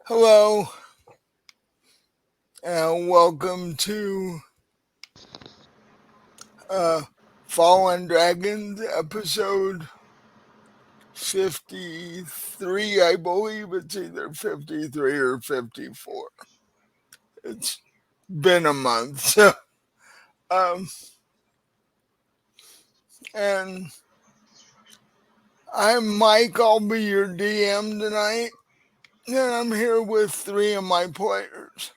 Hello, and welcome to uh, Fallen Dragons episode 53. I believe it's either 53 or 54. It's been a month, so, um, and I'm Mike. I'll be your DM tonight, and I'm here with three of my players.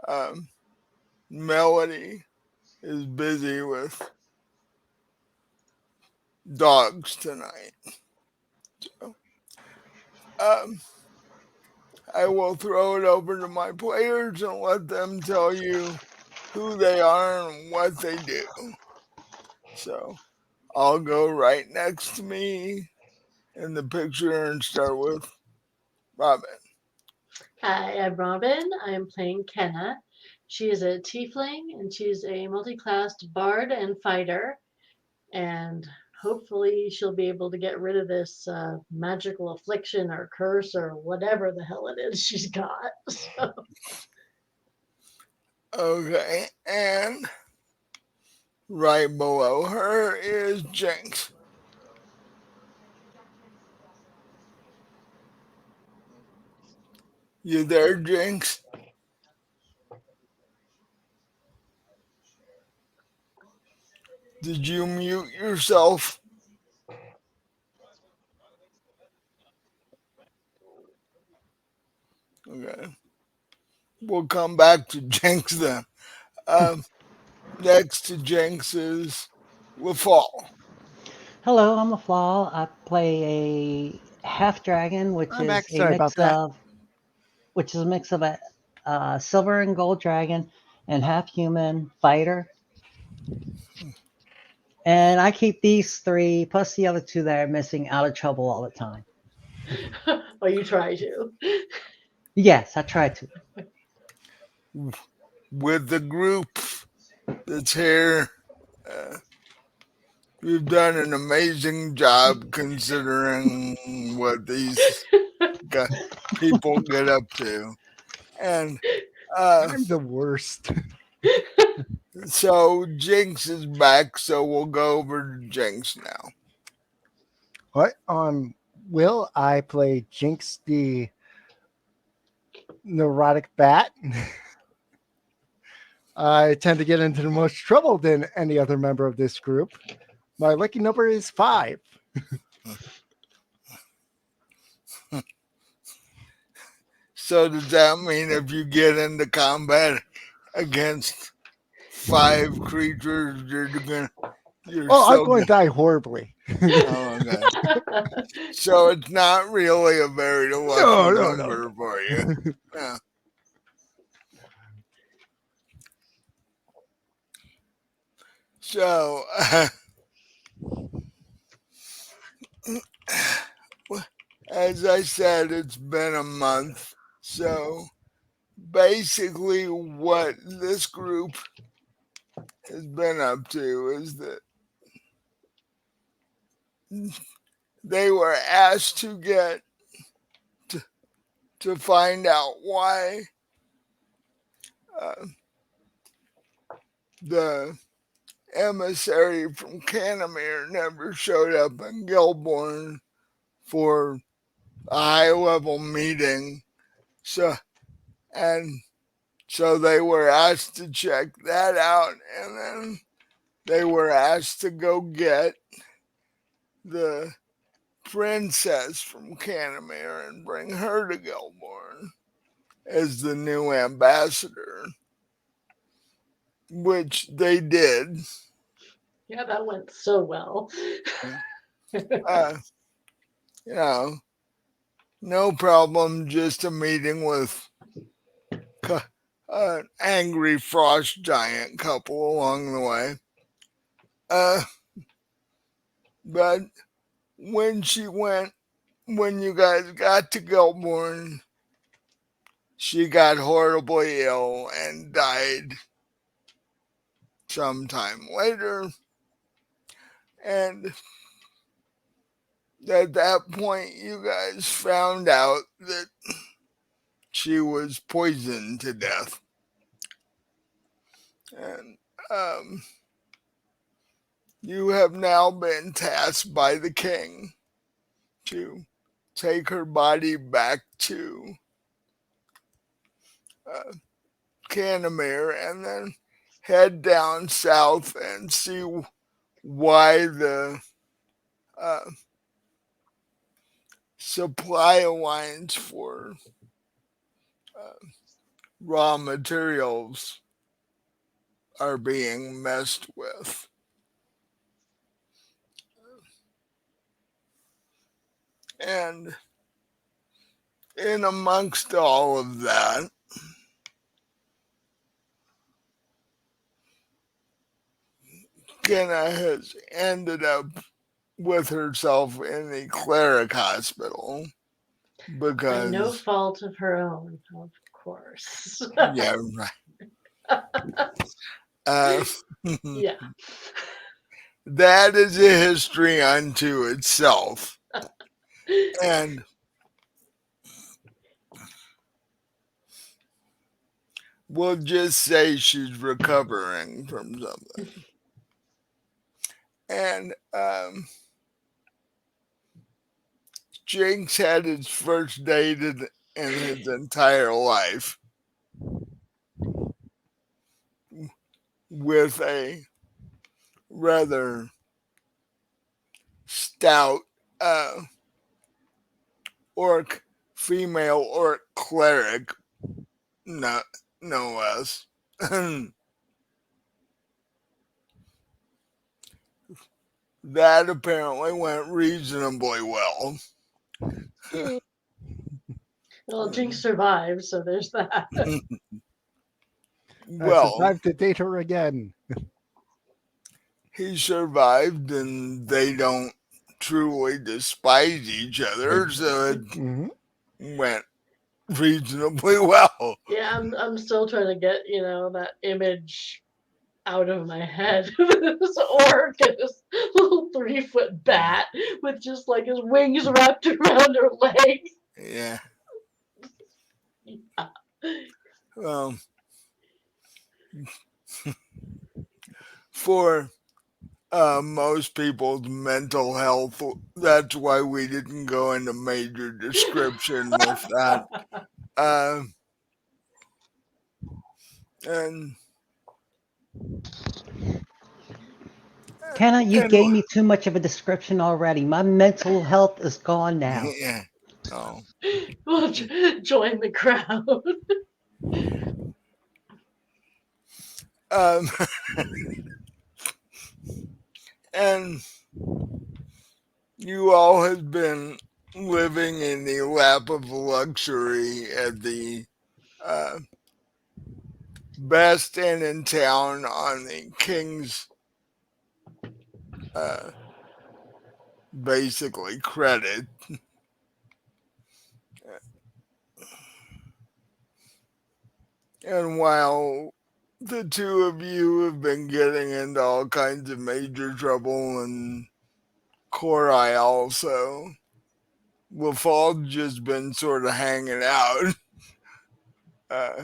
Um, Melody is busy with dogs tonight. So, um, I will throw it over to my players and let them tell you who they are and what they do. So I'll go right next to me in the picture and start with Robin. Hi, I'm Robin. I'm playing Kenna. She is a tiefling and she's a multi-classed bard and fighter. And hopefully she'll be able to get rid of this magical affliction or curse or whatever the hell it is she's got. So, Okay, and right below her is Jinx. You there, Jinx? Did you mute yourself? Okay, we'll come back to Jinx then. Um, Next to Jinx is Lafal. Hello, I'm Lafal. I play a half dragon, I'm back. Sorry about that. which is a mix of a silver and gold dragon and half human fighter. And I keep these three plus the other two that are missing out of trouble all the time. or you try to. Yes, I try to. With the group that's here. Uh, You've done an amazing job considering what these people get up to. And uh, I'm the worst. so Jinx is back, so we'll go over to Jinx now. What? Will I play Jinx the neurotic bat? I tend to get into the most trouble than any other member of this group. My lucky number is 5. So does that mean if you get into combat against 5 creatures, you're I'm so going to die horribly. oh, okay. So it's not really a very lucky No. number for you. Yeah. So, as I said, it's been a month. So, basically, what this group has been up to is that they were asked to, to find out why uh, the emissary from Canamir never showed up in Gilborn for a high level meeting. So, and so they were asked to check that out, and then they were asked to go get the princess from Canamir and bring her to Gilborn as the new ambassador, which they did. Yeah, that went so well. Uh, you know, no problem, just a meeting with an angry frost giant couple along the way. Uh, but when when you guys got to Gilborn, she got horribly ill and died sometime later. And at that point, you guys found out that she was poisoned to death. And you have now been tasked by the king to take her body back to uh, Canamir and then head down south and see why the uh, supply lines for uh, raw materials are being messed with. And in amongst all of that, Kenna has ended up with herself in the cleric hospital By no because, fault of her own, of course. yeah, uh, Yeah. that is a history unto itself. And we'll just say she's recovering from something. And Jinx had his first date in his entire life with a rather stout uh, orc, female orc cleric, no, no less. That apparently went reasonably well. Well, Jinx survived, so there's that. I Well, survived to date her again. he survived and they don't truly despise each other, so it Mhm. went reasonably well. Yeah, I'm still trying to get, that image out of my head. This orc and this little 3-foot bat with just like his wings wrapped around her legs. Yeah. Yeah. Well, for most people's mental health, that's why we didn't go into major description with that. Uh, and Kenna, you and gave me too much of a description already. My mental health is gone now. yeah. Oh. We'll join the crowd. Um, and you all have been living in the lap of luxury at the uh, best inn in town on the king's uh, basically credit. And while the two of you have been getting into all kinds of major trouble, and Korai also, Lafal's just been sort of hanging out, uh,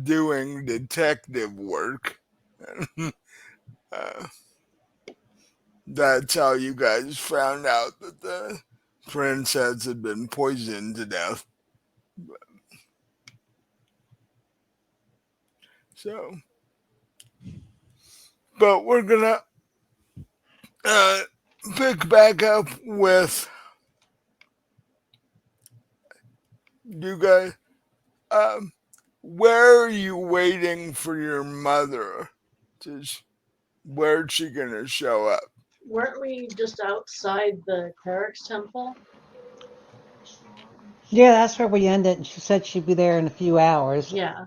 doing detective work. uh, that's how you guys found out that the princess had been poisoned to death. So, but we're gonna uh, pick back up with you guys. Um, where are you waiting for your mother? Where's she gonna show up? Weren't we just outside the cleric's temple? Yeah, that's where we ended. And she said she'd be there in a few hours. Yeah.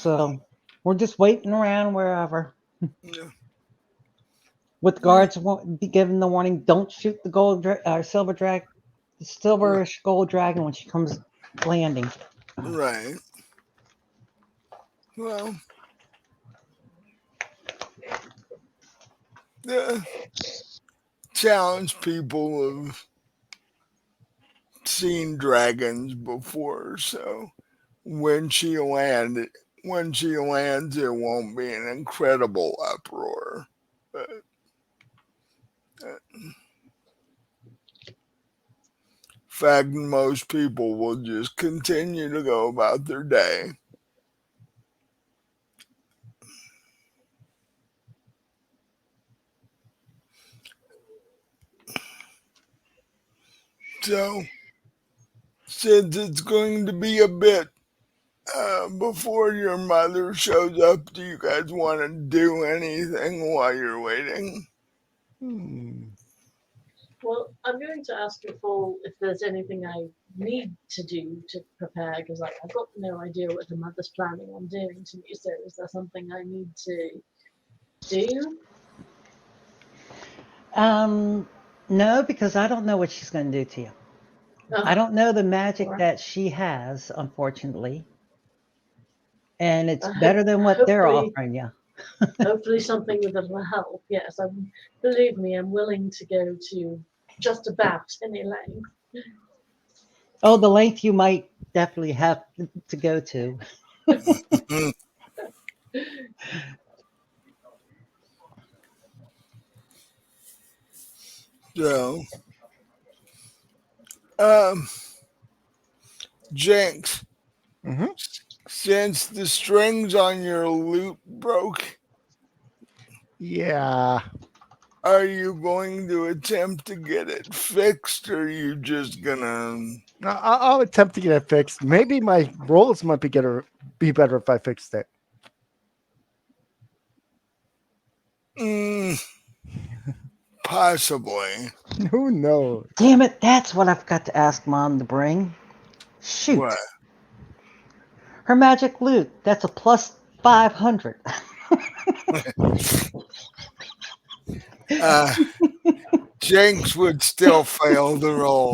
So we're just waiting around wherever. Yeah, With guards be given the warning, don't shoot the silver drag, the silverish gold dragon when she comes landing. right. Well, the challenge people of seen dragons before, so when she landed, when she lands, it won't be an incredible uproar. But in fact, most people will just continue to go about their day. So, since it's going to be a bit before your mother shows up, do you guys want to do anything while you're waiting? Hmm. Well, I'm going to ask if there's anything I need to do to prepare, because like I've got no idea what the mother's planning on doing to me. So is there something I need to do? Um, no, because I don't know what she's going to do to you. I Oh, don't know the magic or that she has, unfortunately, and it's uh, better than what they're hopefully, offering you. hopefully something that will help. Yes, believe me, I'm willing to go to just about any length. Oh, the length you might definitely have to go to. So, um, Jinx, Hmm. since the strings on your lute broke, Yeah. are you going to attempt to get it fixed, or are you just gonna? I'll attempt to get it fixed. Maybe my rolls might be better if I fixed it. Mm, possibly. Who knows? Damn it, that's what I've got to ask Mom to bring. What? Shoot. Her magic loot, that's a plus 500. Uh, Jinx would still fail the roll.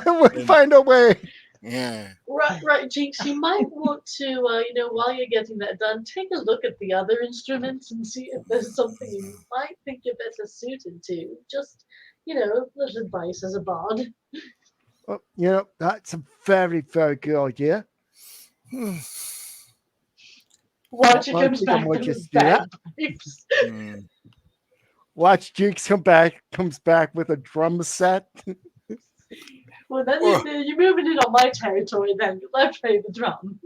We'll find a way. Yeah. Right, right, Jinx. You might want to, while you're getting that done, take a look at the other instruments and see if there's something you might think you're better suited to. Just, little advice as a bard. Oh, that's a very, very good idea. Hmm. Watch it I comes think I back might with his just do that. bagpipes. Hmm. Watch Jinx comes back with a drum set. Well, then Or you're moving in on my territory. Then let's play the drum.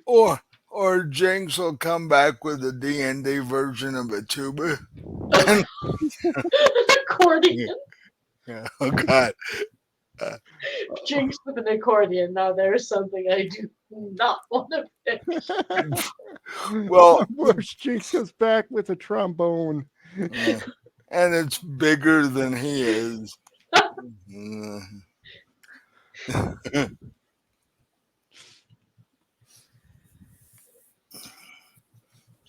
or Jinx will come back with a D&D version of a tuba. And Accordion. yeah, yeah. Oh God. Uh, Jinx with an accordion. Now there's something I do not want to pick. well, Watch Jinx comes back with a trombone. uh, and it's bigger than he is.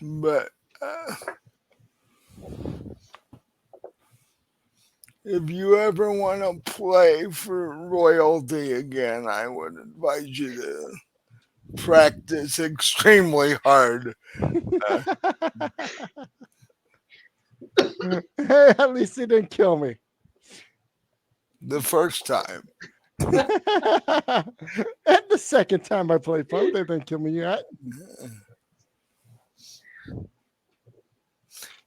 But if you ever want to play for royalty again, I would advise you to practice extremely hard Hey, at least he didn't kill me. the first time. And the second time I played for him, they didn't kill me yet.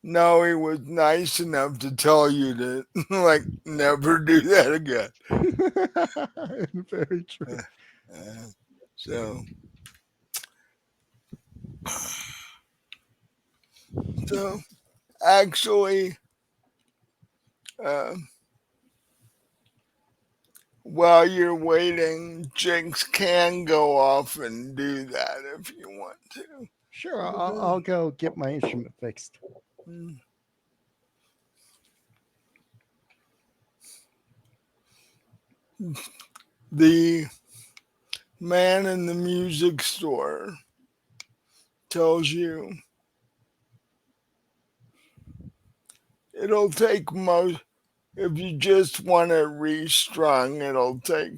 No, he was nice enough to tell you to like never do that again. Very true. Uh, so, so actually, uh, while you're waiting, Jinx can go off and do that if you want to. Sure, I'll go get my instrument fixed. The man in the music store tells you it'll take most, if you just want it restrung, it'll take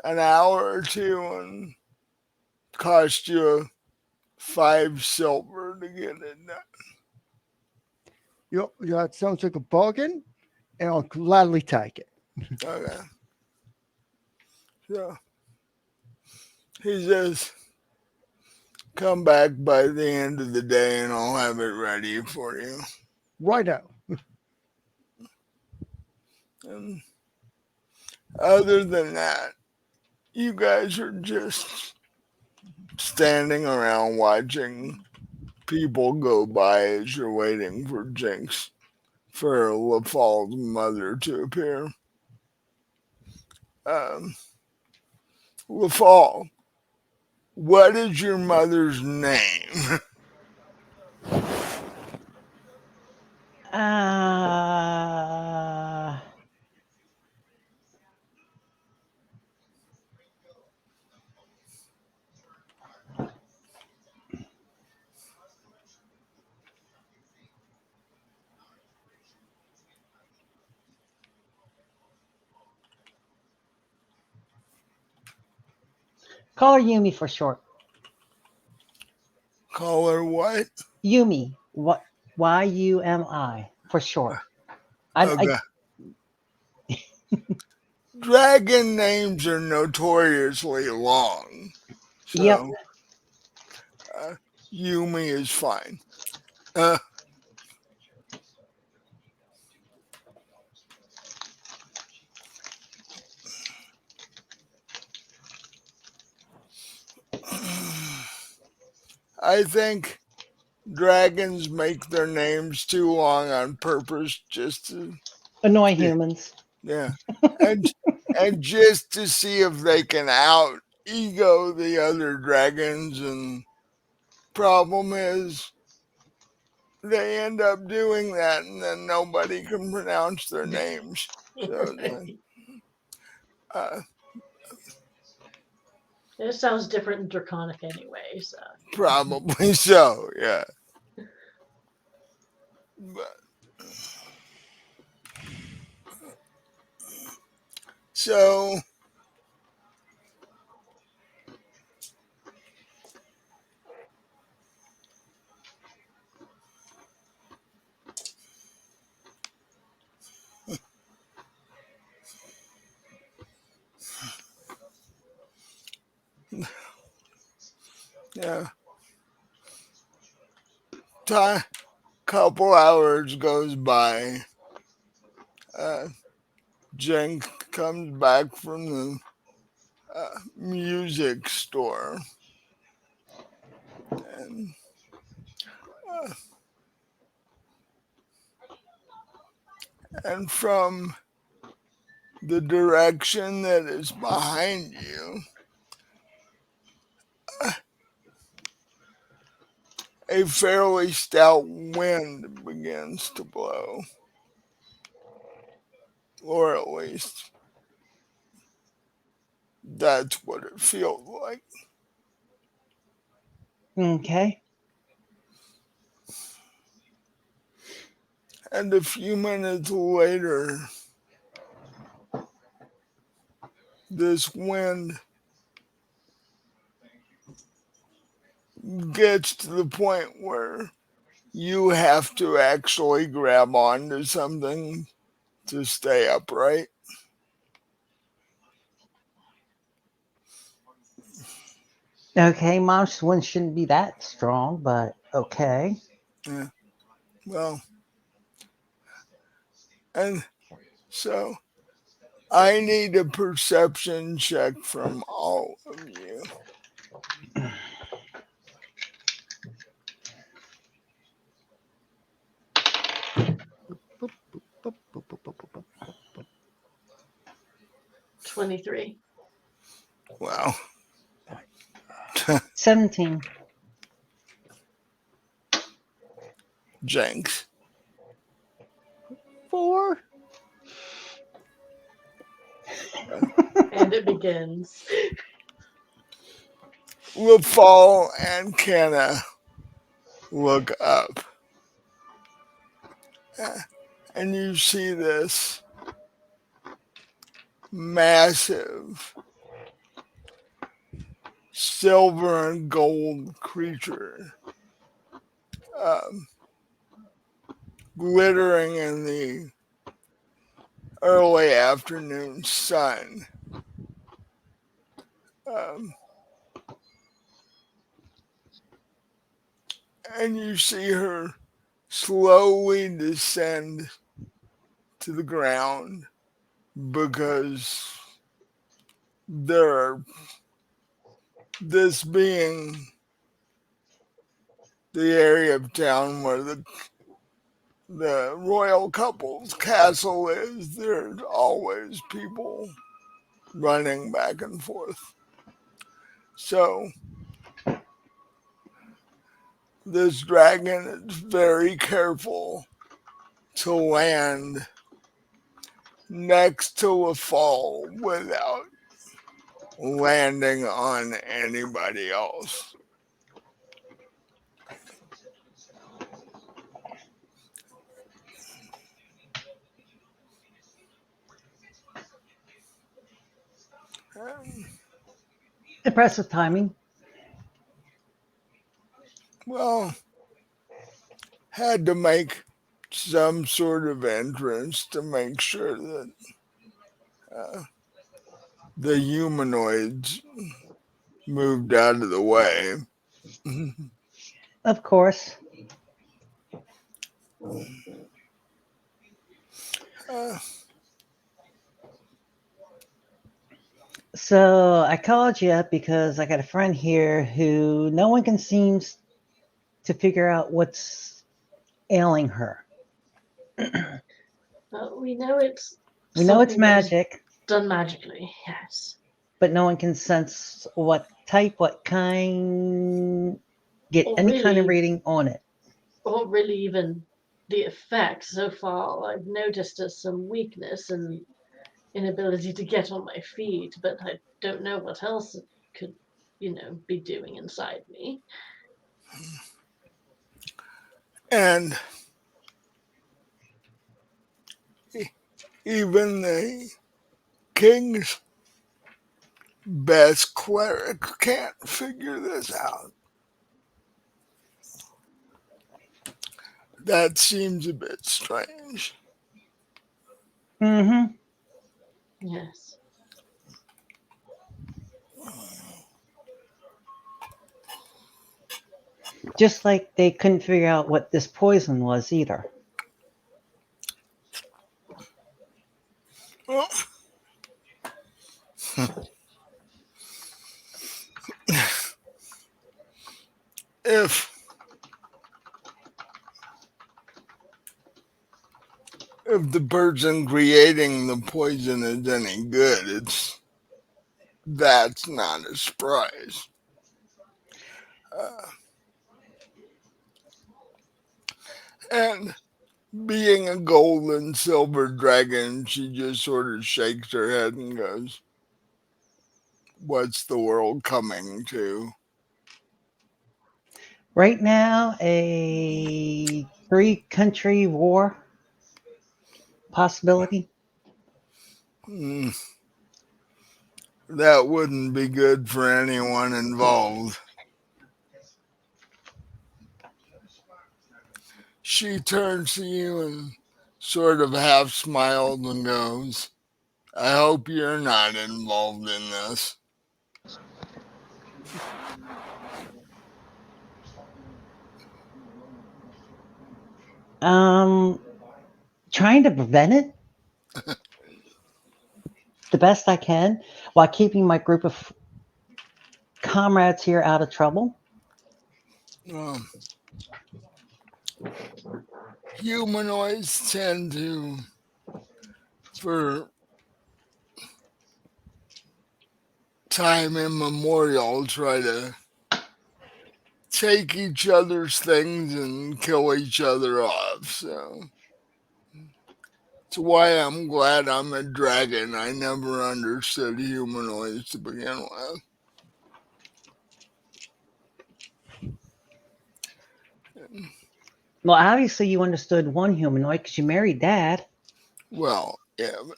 an hour or two and cost you 5 silver to get it done. Yep, yeah, it sounds like a bargain, and I'll gladly take it. Okay. So he says, come back by the end of the day and I'll have it ready for you. Right now. And other than that, you guys are just standing around watching people go by as you're waiting for Jinx, for Lafal's mother to appear. Um, Lafal, what is your mother's name? Uh, call her Yumi for short. Call her what? Yumi. What? Yumi for short. I Okay. Dragon names are notoriously long, Yep. so uh, Yumi is fine. Uh, I think dragons make their names too long on purpose, just to, Annoy humans. yeah, and and just to see if they can out ego the other dragons. And problem is, they end up doing that, and then nobody can pronounce their names. So, Right. uh, It sounds different in Draconic anyway, so. probably so, yeah. But, so, yeah, time couple hours goes by. Uh, Jen comes back from the music store, and uh, and from the direction that is behind you, a fairly stout wind begins to blow, or at least that's what it feels like. Okay. And a few minutes later, this wind gets to the point where you have to actually grab onto something to stay upright. Okay. Mom's one shouldn't be that strong, but okay. Yeah. Well, and so I need a perception check from all of you. 23. Wow. 17. Jinx. 4. And it begins. Lafal and Kenna look up, and you see this massive silver and gold creature, um, glittering in the early afternoon sun. Um, and you see her slowly descend to the ground because there are, this being the area of town where the royal couple's castle is, there's always people running back and forth. So this dragon is very careful to land next to Lafal without landing on anybody else. Um, Impressive timing. well, had to make some sort of entrance to make sure that uh, the humanoids moved out of the way. Of course. uh, So I called you up because I got a friend here who no one can seems to figure out what's ailing her. We know it's We know it's something that was magic, done magically, yes. but no one can sense what type, what kind, get Or any kind of really, reading on it. or really even the effect so far. I've noticed there's some weakness and inability to get on my feet, but I don't know what else it could, be doing inside me. and even the king's best cleric can't figure this out. That seems a bit strange. Mm-hmm. Yes. Just like they couldn't figure out what this poison was either. Well, if the person creating the poison is any good, that's not a surprise. Uh, and being a gold and silver dragon, she just sort of shakes her head and goes, "What's the world coming to?" Right now, a three-country war possibility. Hmm, that wouldn't be good for anyone involved. She turns to you and sort of half smiles and goes, "I hope you're not involved in this." Um, Trying to prevent it the best I can while keeping my group of comrades here out of trouble. Um, humanoids tend to, for time immemorial, try to take each other's things and kill each other off. So that's why I'm glad I'm a dragon. I never understood humanoids to begin with. Well, obviously, you understood one humanoid because you married Dad. Well, yeah, but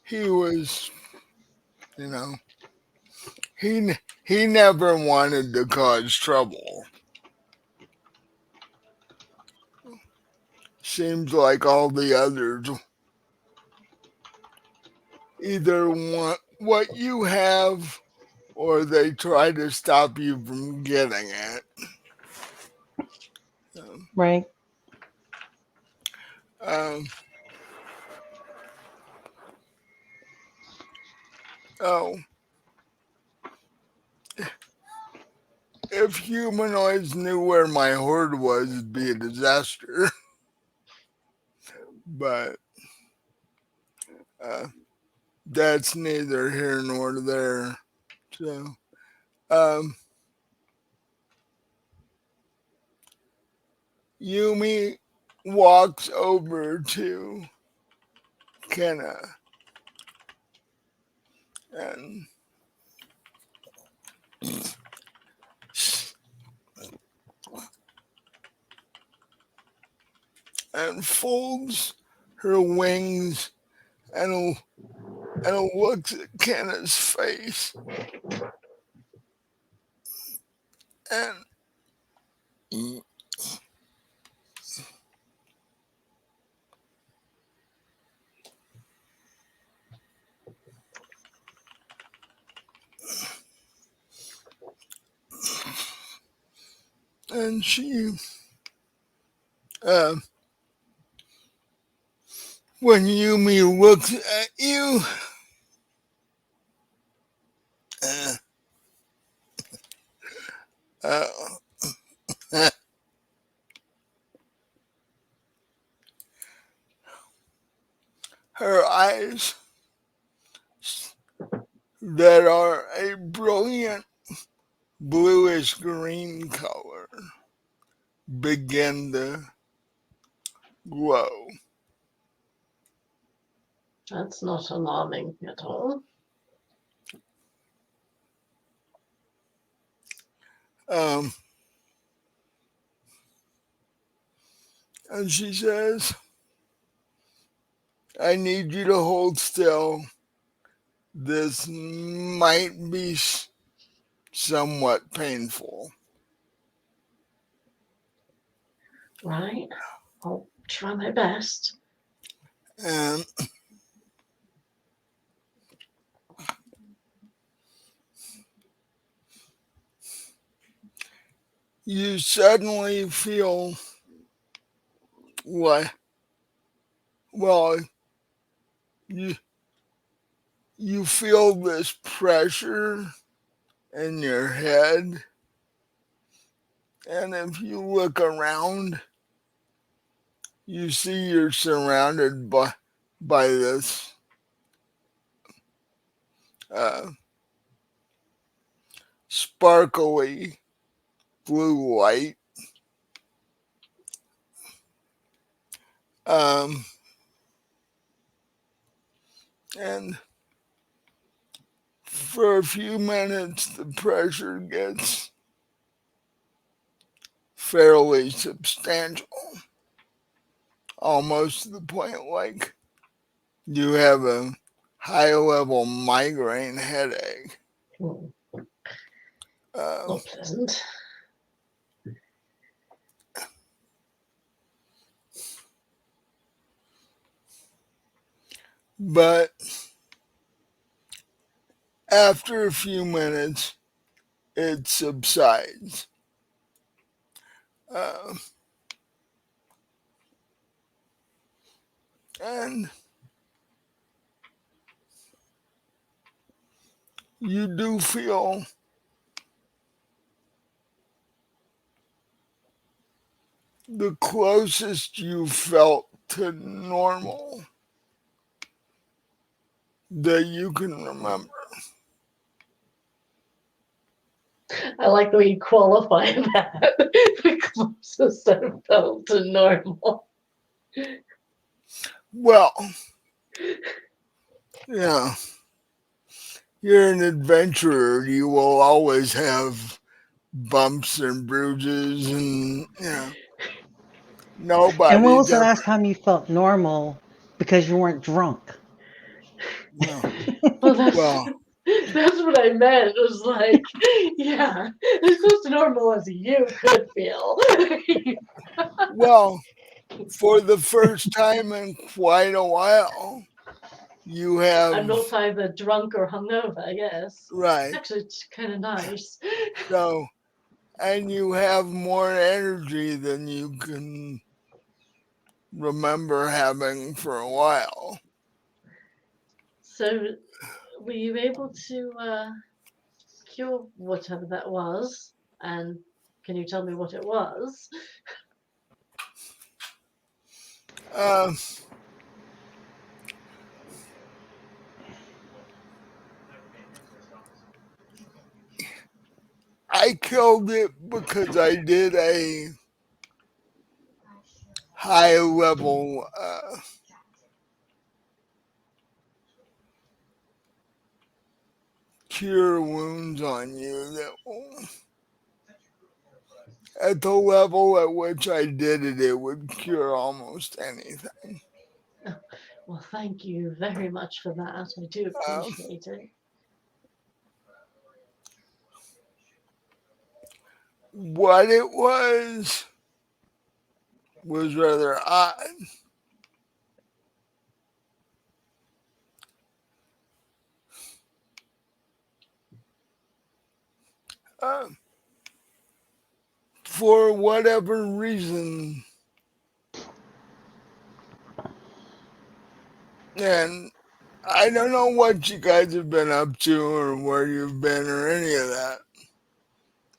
he was, you know, he he never wanted to cause trouble. Seems like all the others either what you have, or they try to stop you from getting it. Um, Right. um, oh, if humanoids knew where my horde was, it'd be a disaster. But uh, that's neither here nor there. So, um, Yumi walks over to Kenna and folds her wings and looks at Kenna's face and she uh, when Yumi looks at you, uh, uh, her eyes that are a brilliant bluish green color begin to glow. That's not alarming at all. Um, and she says, I need you to hold still. This might be somewhat painful. Right? I'll try my best. And you suddenly feel like, well, you, you feel this pressure in your head. And if you look around, you see you're surrounded by this uh, sparkly blue light. Um, and for a few minutes, the pressure gets fairly substantial, almost to the point like you have a high level migraine headache. Hmm, Uh, not pleasant. but after a few minutes, it subsides. Uh, and you do feel the closest you felt to normal that you can remember. I like the way you qualify that. The closest I felt to normal. Well, yeah, you're an adventurer. You will always have bumps and bruises, and And when was nobody's the ever. last time you felt normal because you weren't drunk? Well, Well, that's well, that's what I meant. It was like, yeah, as close to normal as you could feel. well, for the first time in quite a while, you I'm not have either drunk or hungover, yes. right. Actually, it's kind of nice. So and you have more energy than you can remember having for a while. So, were you able to cure whatever that was? And can you tell me what it was? Um, I killed it because I did a high level cure wounds on you that at the level at which I did it, it would cure almost anything. Well, thank you very much for that. I do Um, appreciate it. what it was rather odd. Um, for whatever reason, and I don't know what you guys have been up to or where you've been or any of that,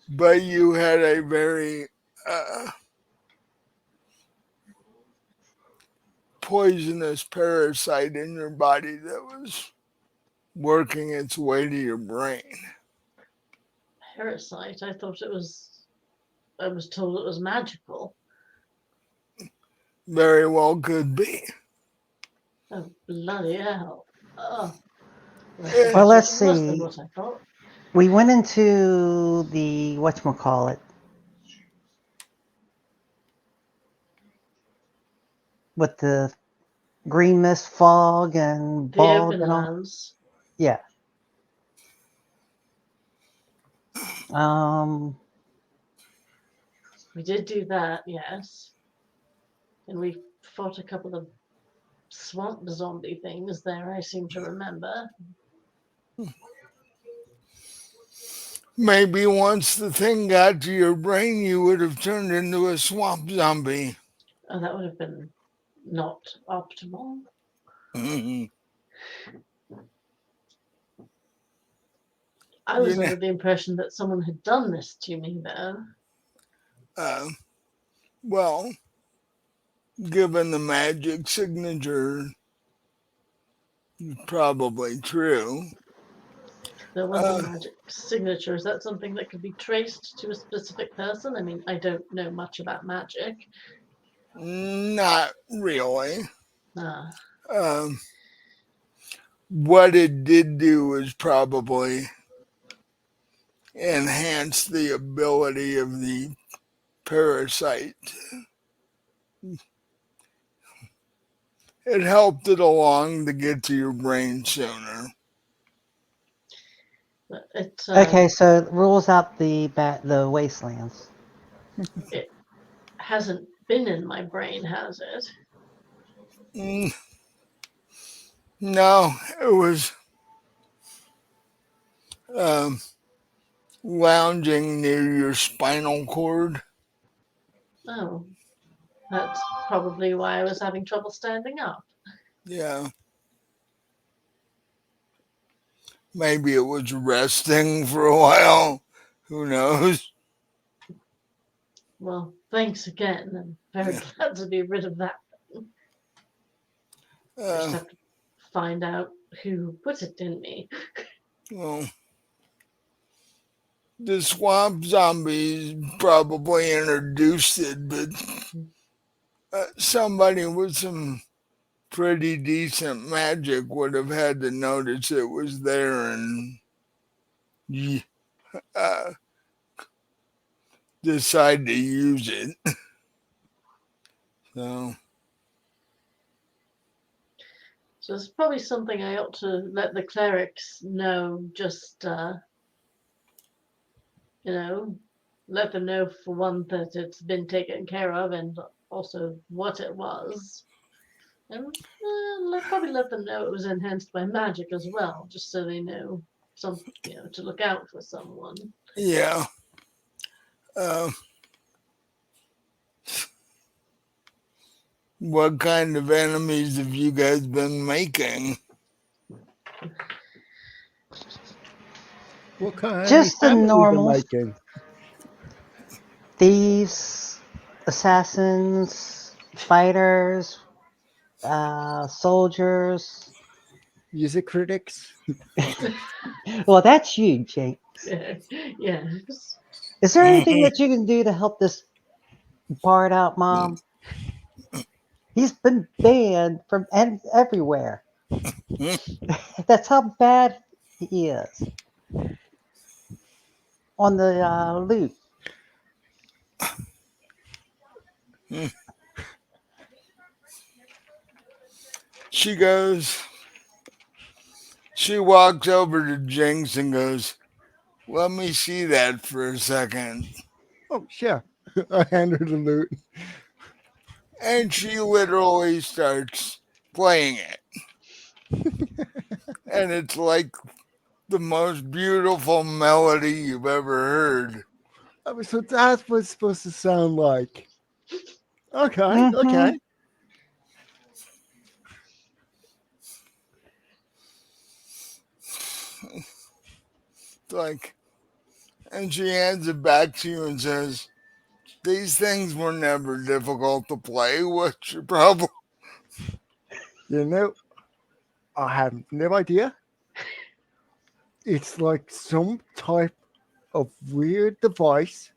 but you had a very poisonous parasite in your body that was working its way to your brain. Parasite. I thought it was. I was told it was magical. Very well could be. Oh, bloody hell. Oh, well, that's Eh, Well, let's much worse than see. what I thought. We went into the whatchamacallit with the green mist, fog, and The bog open and all. lands. Yeah. Um. We did do that, yes. And we fought a couple of swamp zombie things there, I seem to remember. maybe once the thing got to your brain, you would have turned into a swamp zombie. Oh, that would have been not optimal. Mhm. I You was know, under the impression that someone had done this to me, though. uh, well, given the magic signature, probably true. There was a Uh, magic signature. Is that something that could be traced to a specific person? I mean, I don't know much about magic. not really. Ah, Um, what it did do was probably enhance the ability of the parasite. It helped it along to get to your brain sooner. but it Okay, so it rules out the wastelands. it hasn't been in my brain, has it? Mm, no, it was um, lounging near your spinal cord. Oh, that's probably why I was having trouble standing up. Yeah, maybe it was resting for a while. Who knows? Well, thanks again. I'm very Yeah. glad to be rid of that. I just Uh, have to find out who put it in me. well, the swamp zombies probably introduced it, but somebody with some pretty decent magic would have had to notice it was there and uh, decide to use it. So, So it's probably something I ought to let the clerics know. Just you know, let them know for one that it's been taken care of, and also what it was. And probably let them know it was enhanced by magic as well, just so they know to look out for someone. Yeah. Uh, what kind of enemies have you guys been making? What kind of enemies Just the haven't we been normals: making? thieves, assassins, fighters, soldiers. Music critics? Well, that's you, Jinx. Yes. Is there anything that you can do to help this bard out, Mom? He's been banned from everywhere. That's how bad he is on the lute. She goes, she walks over to Jinx and goes, let me see that for a second. Oh, sure. I hand her the loot. And she literally starts playing it. And it's like the most beautiful melody you've ever heard. Oh, so that's what it's supposed to sound like. Okay, Mm-hmm. okay. Like, and she hands it back to you and says, these things were never difficult to play. What's your problem? You know, I have no idea. It's like some type of weird device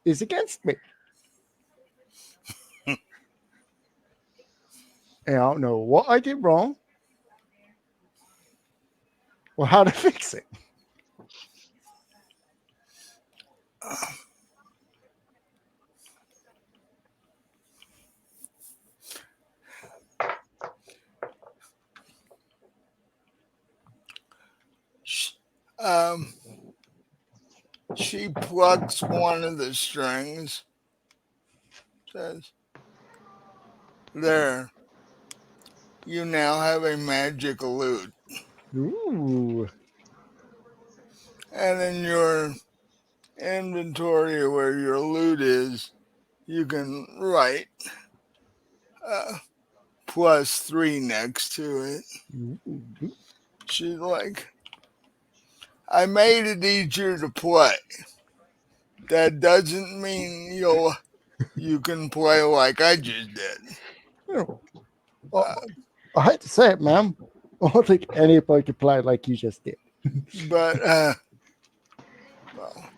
is against me. And I don't know what I did wrong or how to fix it. Um, she plucks one of the strings, says, there, you now have a magic lute. Ooh. And in your inventory where your lute is, you can write uh, +3 next to it. Ooh. She's like, I made it easier to play. That doesn't mean you can play like I just did. Oh, oh, Uh, I hate to say it, ma'am. I don't think anybody could play like you just did. but well,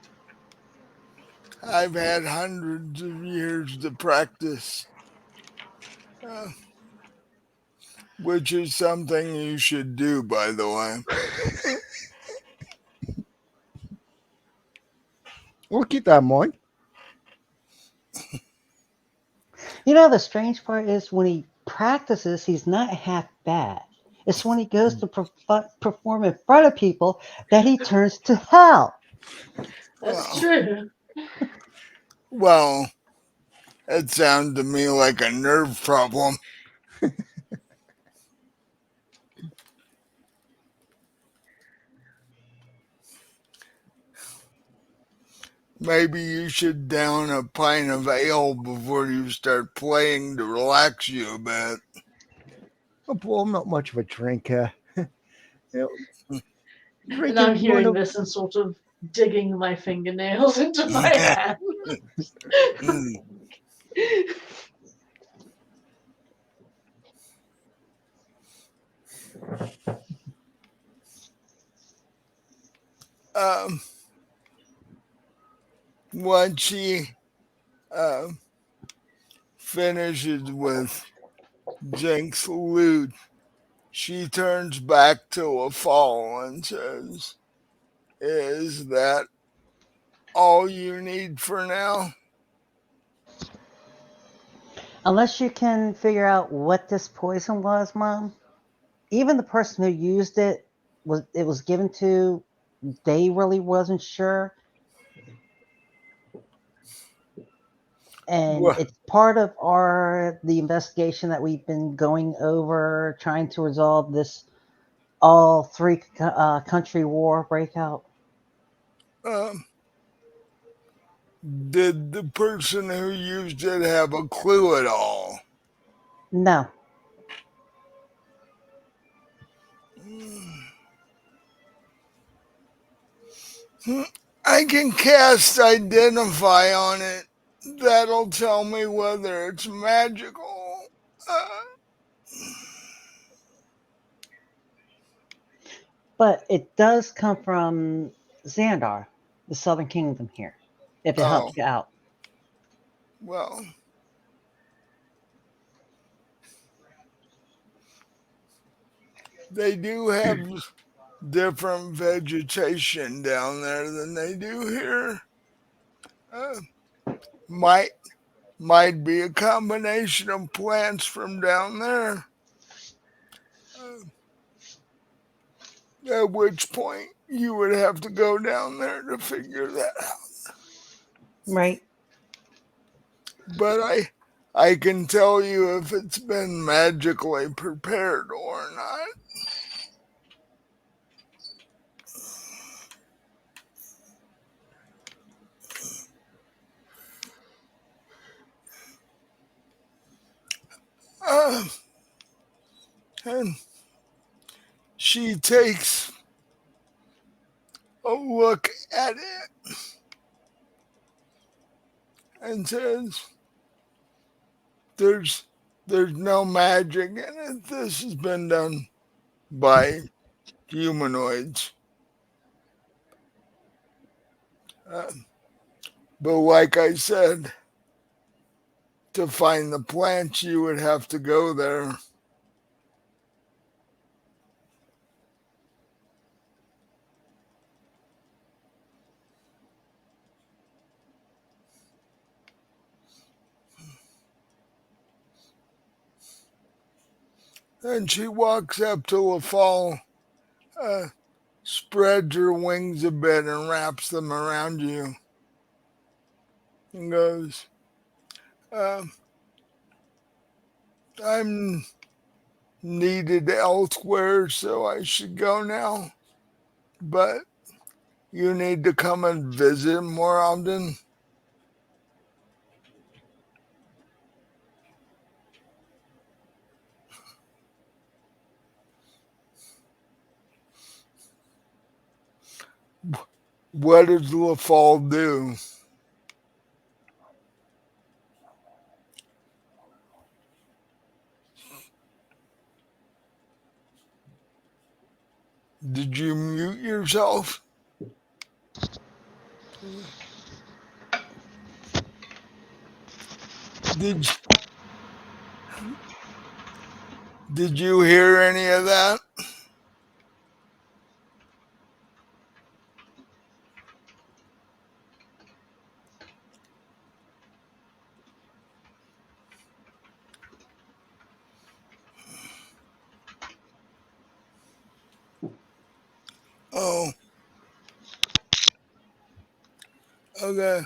I've had hundreds of years to practice, uh, which is something you should do, by the way. We'll keep that in mind. You know, the strange part is when he practices, he's not half bad. It's when he goes to perform in front of people that he turns to hell. That's Well, true. well, it sounds to me like a nerve problem. Maybe you should down a pint of ale before you start playing to relax you a bit. Oh, well, I'm not much of a drinker. You know, And I'm drinking one hearing of this and sort of digging my fingernails into my hand. um, when she uh, finishes with Jinx loot, she turns back to Lafal and says, is that all you need for now? Unless you can figure out what this poison was, Mom. Even the person who used it was given to, they really wasn't sure. and Well, it's part of the investigation that we've been going over, trying to resolve this all three country war breakout. um, did the person who used it have a clue at all? No, I can cast identify on it. That'll tell me whether it's magical. Uh, but it does come from Xandar, the Southern Kingdom here, if it oh, helps you out. well, they do have different vegetation down there than they do here. Uh, might might be a combination of plants from down there. Uh, at which point you would have to go down there to figure that out. Right. But I can tell you if it's been magically prepared or not. Uh, and she takes a look at it and says, "There's no magic in it. This has been done by humanoids." Uh, but like I said, to find the plants, you would have to go there. And she walks up to Lafal, uh, spreads her wings a bit and wraps them around you and goes, uh, "I'm needed elsewhere, so I should go now. But you need to come and visit more often." What does Lafal do? Did you mute yourself? Did did you hear any of that? Oh, okay.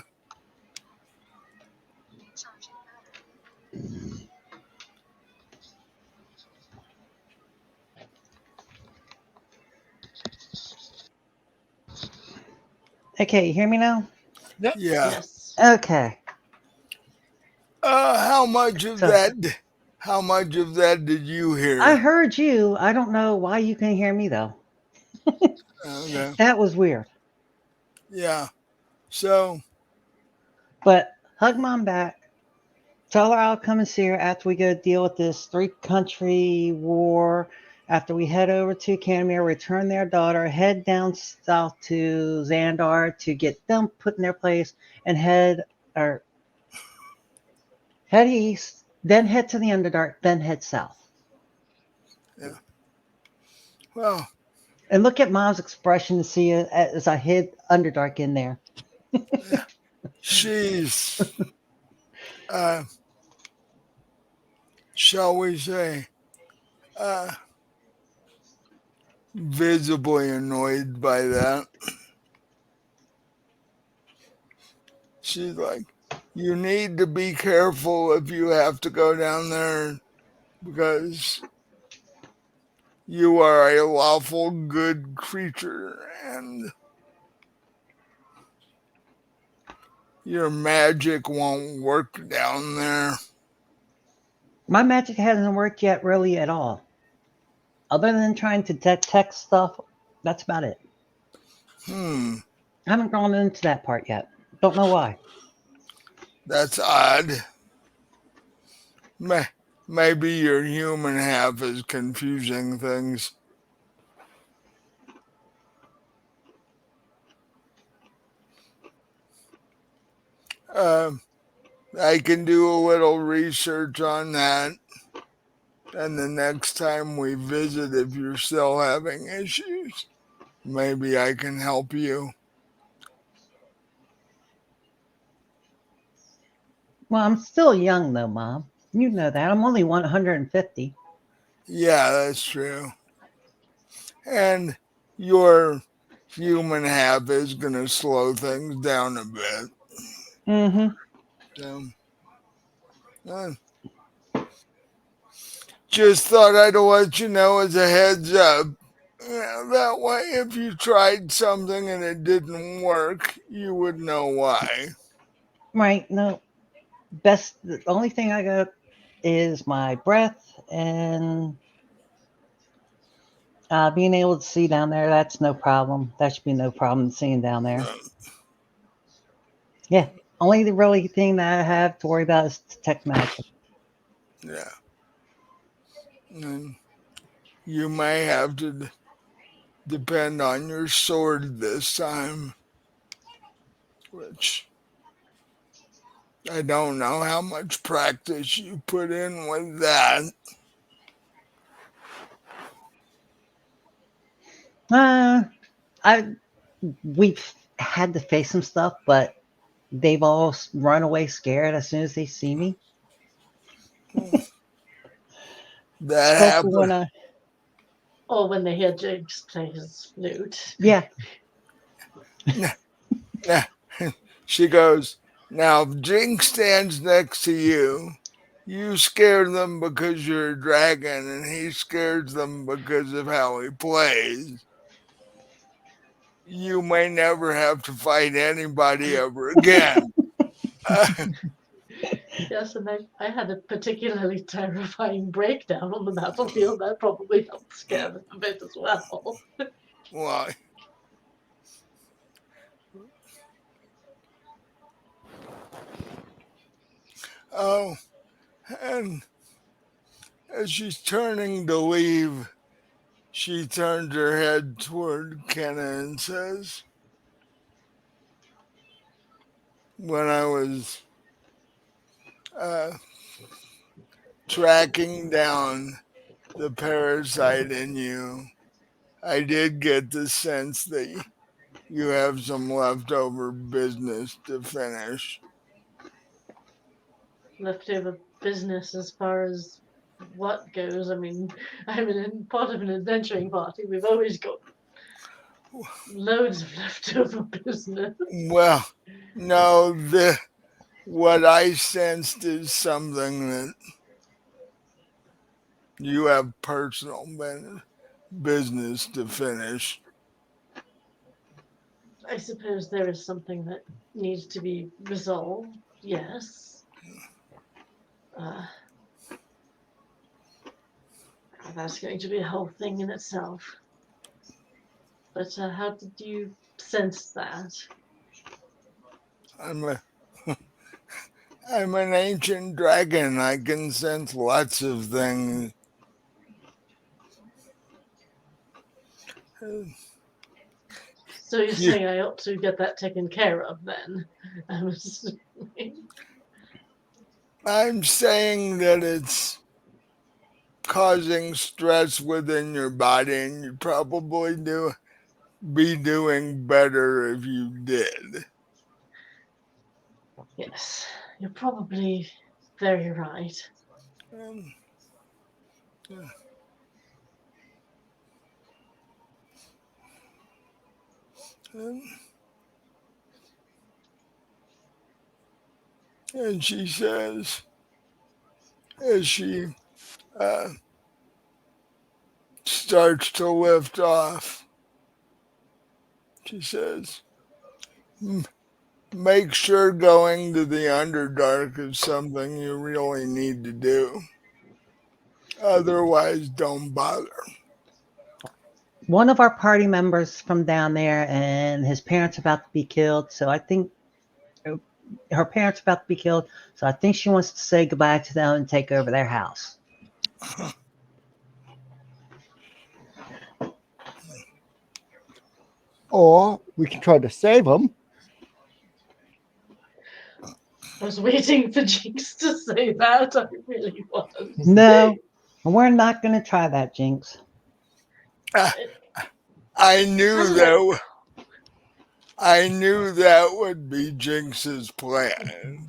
Okay, you hear me now? Yep. Yeah. Yes. Okay. How much of So that? How much of that did you I hear? heard you. I don't know why you can hear me though. Okay. That was weird. Yeah. So, But hug mom back. Tell her I'll come and see her after we go deal with this three country war. After we head over to Canamir, return their daughter, head down south to Xandar to get them put in their place, and or head east, then head to the Underdark, then head south. yeah. Well, And look at mom's expression to see it as I hid Underdark in there. yeah. She's, uh, shall we say, uh, visibly annoyed by that. She's like, you need to be careful if you have to go down there because you are a lawful good creature and your magic won't work down there. My magic hasn't worked yet, really, at all. Other than trying to detect stuff, that's about it. Hmm, I haven't gone into that part yet. Don't know why. that's odd. Maybe your human half is confusing things. Uh, I can do a little research on that, and the next time we visit, if you're still having issues, maybe I can help you. Well, I'm still young, though, Mom. You know that. I'm only 150. Yeah, that's true. And your human half is going to slow things down a bit. Mm-hmm. So, uh, just thought I'd let you know as a heads up. Yeah, that way, if you tried something and it didn't work, you would know why. Right. No. Best. The only thing I got is my breath and being able to see down there. That's no problem. That should be no problem seeing down there. Um, Yeah. Only the really thing that I have to worry about is detect magic. yeah. And you may have to depend on your sword this time, which I don't know how much practice you put in with that. Uh, I we've had to face some stuff, but they've all run away scared as soon as they see me. That Especially when happened. I, Or when they hear Jinx play his flute. yeah, She goes, now if Jinx stands next to you, you scare them because you're a dragon, and he scares them because of how he plays. You may never have to fight anybody ever again. Yes, and I had a particularly terrifying breakdown on the battlefield. That probably helped scare them a bit as well. Why? Oh, and as she's turning to leave, she turns her head toward Kenna and says, when I was uh, tracking down the parasite in you, I did get the sense that you have some leftover business to finish. Leftover business as far as what goes. I mean, I'm part of an adventuring party. We've always got loads of leftover business. Well, no, what I sensed is something that you have personal business to finish. I suppose there is something that needs to be resolved. Yes. Uh, that's going to be a whole thing in itself. But how did you sense that? I'm a, I'm an ancient dragon. I can sense lots of things. So you're You, saying I ought to get that taken care of then? I'm assuming. I'm saying that it's causing stress within your body, and you probably do be doing better if you did. Yes, you're probably very right. Um, um, And she says, as she uh, starts to lift off, she says, make sure going to the Underdark is something you really need to do. Otherwise, don't bother. One of our party members from down there, and his parents about to be killed. So I think her parents about to be killed. So I think she wants to say goodbye to them and take over their house. Or we can try to save them. I was waiting for Jinx to say that. I really was. No, we're not going to try that, Jinx. It I knew sounded like that. I knew that would be Jinx's plan.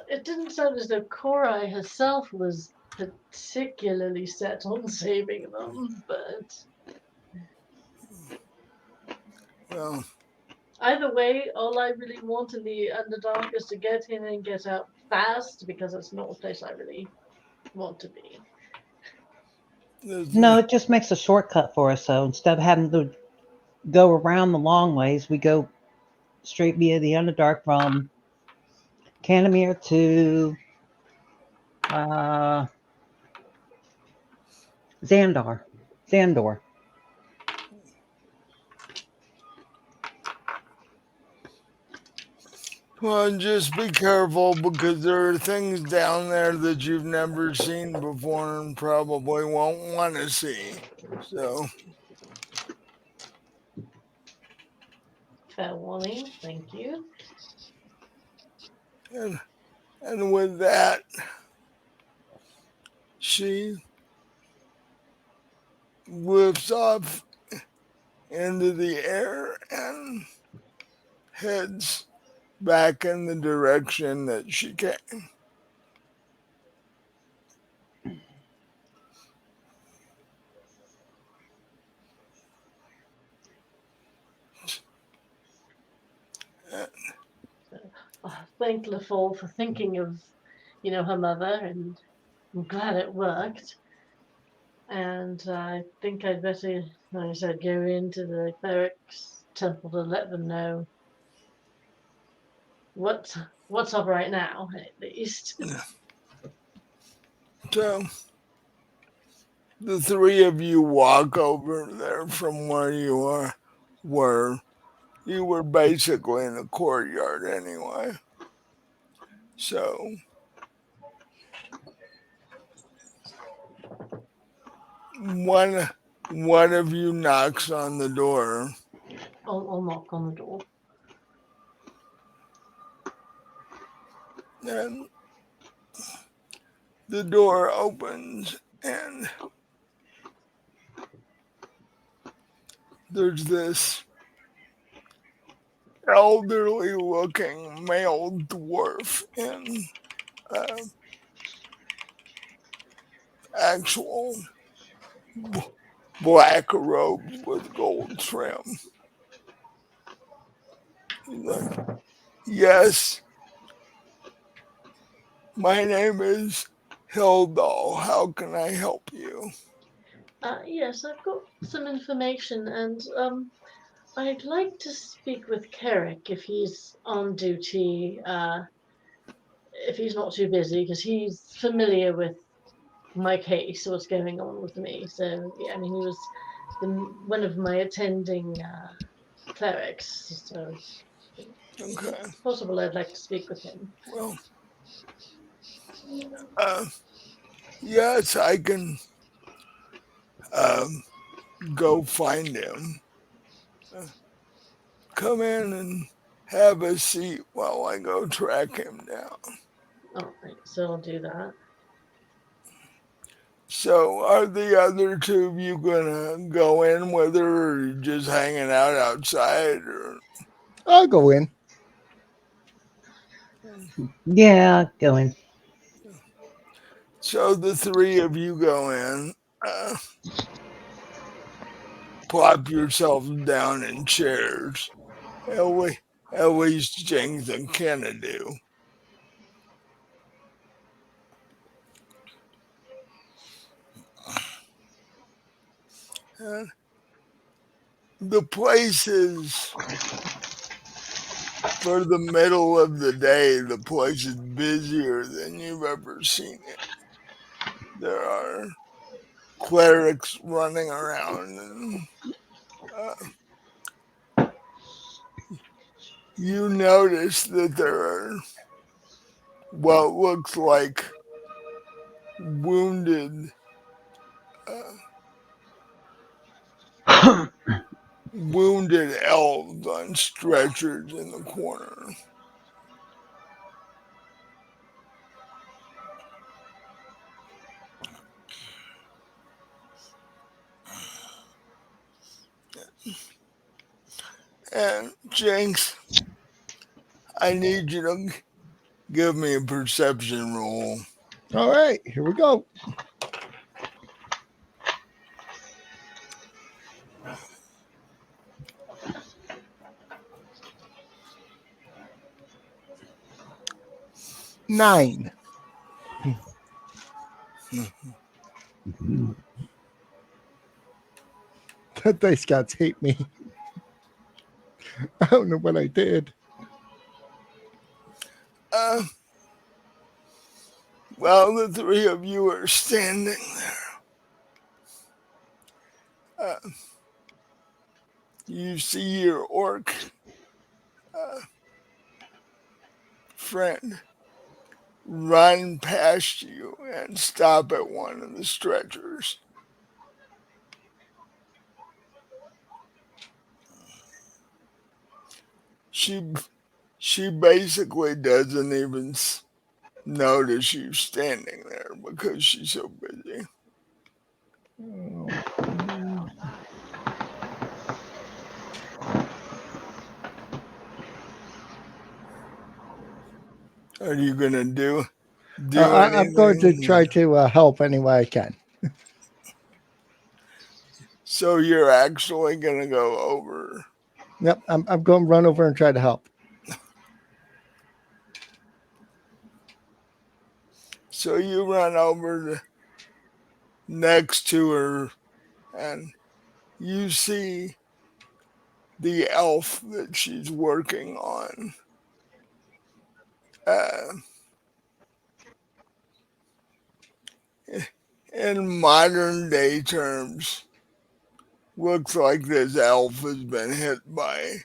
it didn't sound as though Korai herself was particularly set on saving them, but Well, either way, all I really want in the Underdark is to get in and get out fast because it's not a place I really want to be. No, it just makes a shortcut for us. So instead of having to go around the long ways, we go straight via the Underdark from Canamir to uh, Xandar. Xandor. well, just be careful because there are things down there that you've never seen before and probably won't want to see. So, Fair warning, thank you. and, and with that, she lifts off into the air and heads back in the direction that she came. Thank Lafal for thinking of, her mother, and I'm glad it worked. And I think I'd better, like I said, go into the cleric's temple to let them know what's what's up right now, at least. So, the three of you walk over there from where were. You were basically in the courtyard anyway. So, one one of you knocks on the door. I'll knock on the door. And the door opens, and there's this elderly looking male dwarf in uh, actual black robes with gold trim. He's like, yes, my name is Hildal. How can I help you? Yes, I've got some information, and I'd like to speak with Carrick if he's on duty. If he's not too busy, because he's familiar with my case, what's going on with me. So yeah, I mean, he was one of my attending clerics. So if Okay, it's possible, I'd like to speak with him. well, uh, yes, I can um, go find him. Uh, come in and have a seat while I go track him down. All right, so I'll do that. So, are the other two of you gonna go in with her, or are you just hanging out outside? Or I'll go in. Yeah, going. so the three of you go in, uh, plop yourselves down in chairs, and At least Jinx and Kenna do. Uh, the place is, for the middle of the day, the place is busier than you've ever seen it. There are clerics running around, and uh, you notice that there are what looks like wounded uh, wounded elves on stretchers in the corner. And Jinx, I need you to give me a perception roll. All right, here we go. Nine. That dice gods hate me. I don't know what I did. Uh, well, the three of you are standing there. You see your orc uh, friend run past you and stop at one of the stretchers. She she basically doesn't even notice you standing there because she's so busy. Are you gonna do I'm going to try anything? to help any way I can. So you're actually gonna go over. Yep, I'm going to run over and try to help. So you run over next to her and you see the elf that she's working on. Uh, in modern day terms, looks like this elf has been hit by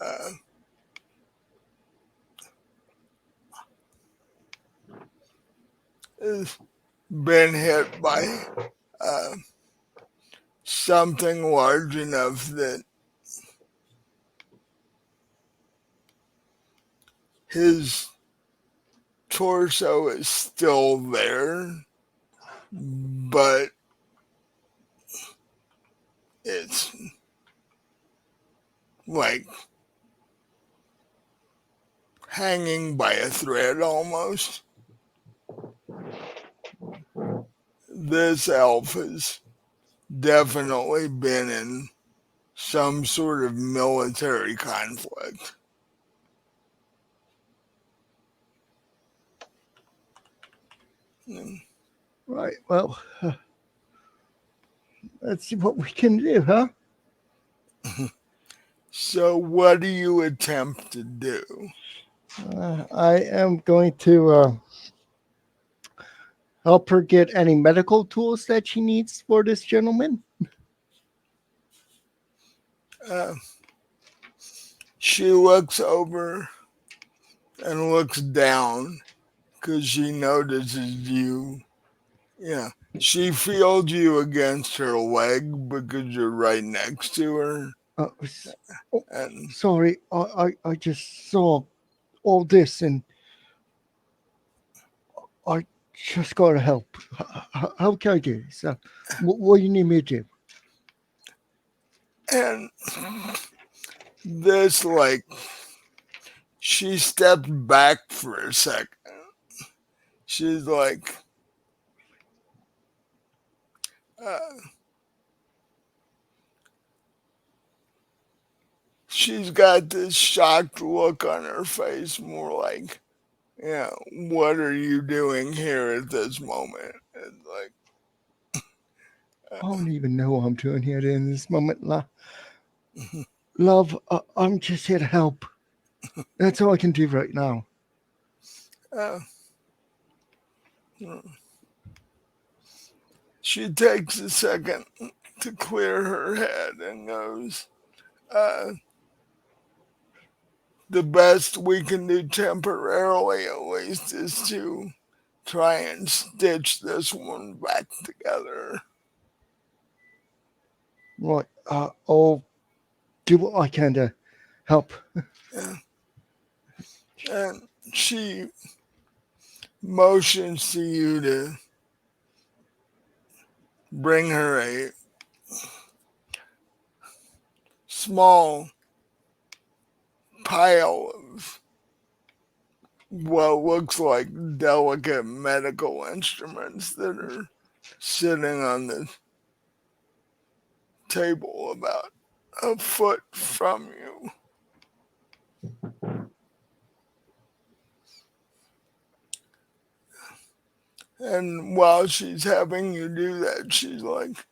uh, has been hit by uh, something large enough that his torso is still there, but it's like hanging by a thread almost. This elf has definitely been in some sort of military conflict. Right, well, let's see what we can do, huh? So, what do you attempt to do? I am going to help her get any medical tools that she needs for this gentleman. Uh, she looks over and looks down because she notices you. Yeah, she feels you against her leg because you're right next to her. Oh, And sorry, I just saw all this and I just got to help. How can I do this? What do you need me to do? and this, like, she stepped back for a second. She's like, uh, she's got this shocked look on her face, more like, yeah, what are you doing here at this moment? It's like, I don't even know what I'm doing here in this moment. Love, I'm just here to help. That's all I can do right now. uh, she takes a second to clear her head and goes, uh, the best we can do temporarily, at least, is to try and stitch this one back together. Right, I'll do what I can to help. Yeah. And she motions to you to bring her a small pile of what looks like delicate medical instruments that are sitting on the table about a foot from you. And while she's having you do that, she's like,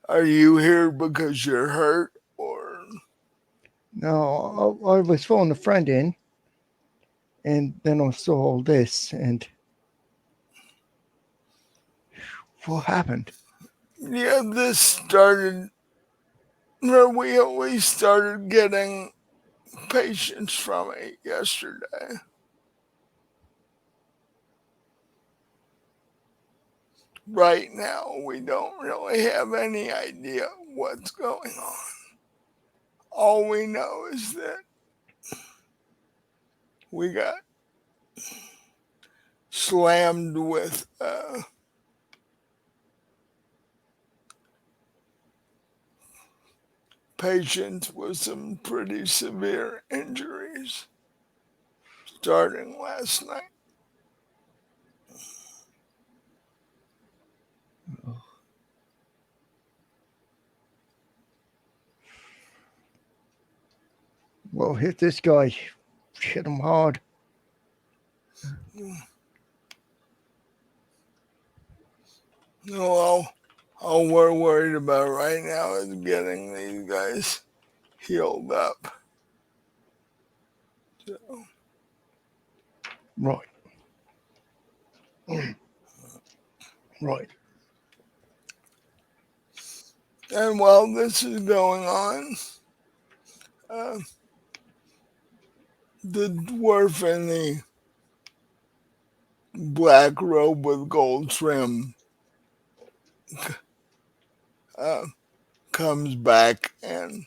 are you here because you're hurt? Or, No, I was phoning a friend in, and then I saw all this, and what happened? yeah, this started, or we at least started getting patients from it yesterday. Right now, we don't really have any idea what's going on. All we know is that we got slammed with patients with some pretty severe injuries starting last night. Well, hit this guy. Hit him hard. No, all we're worried about right now is getting these guys healed up. So, Right, right. and while this is going on, uh, the dwarf in the black robe with gold trim uh, comes back, and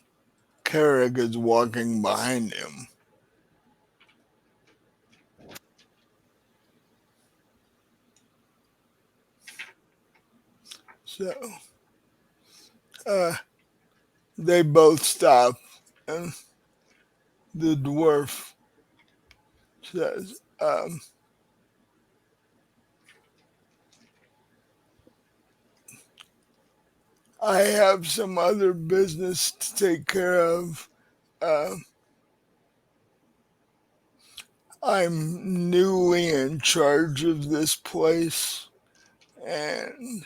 Carrick is walking behind him. So uh, they both stop, and the dwarf says, I have some other business to take care of. Uh, I'm newly in charge of this place, and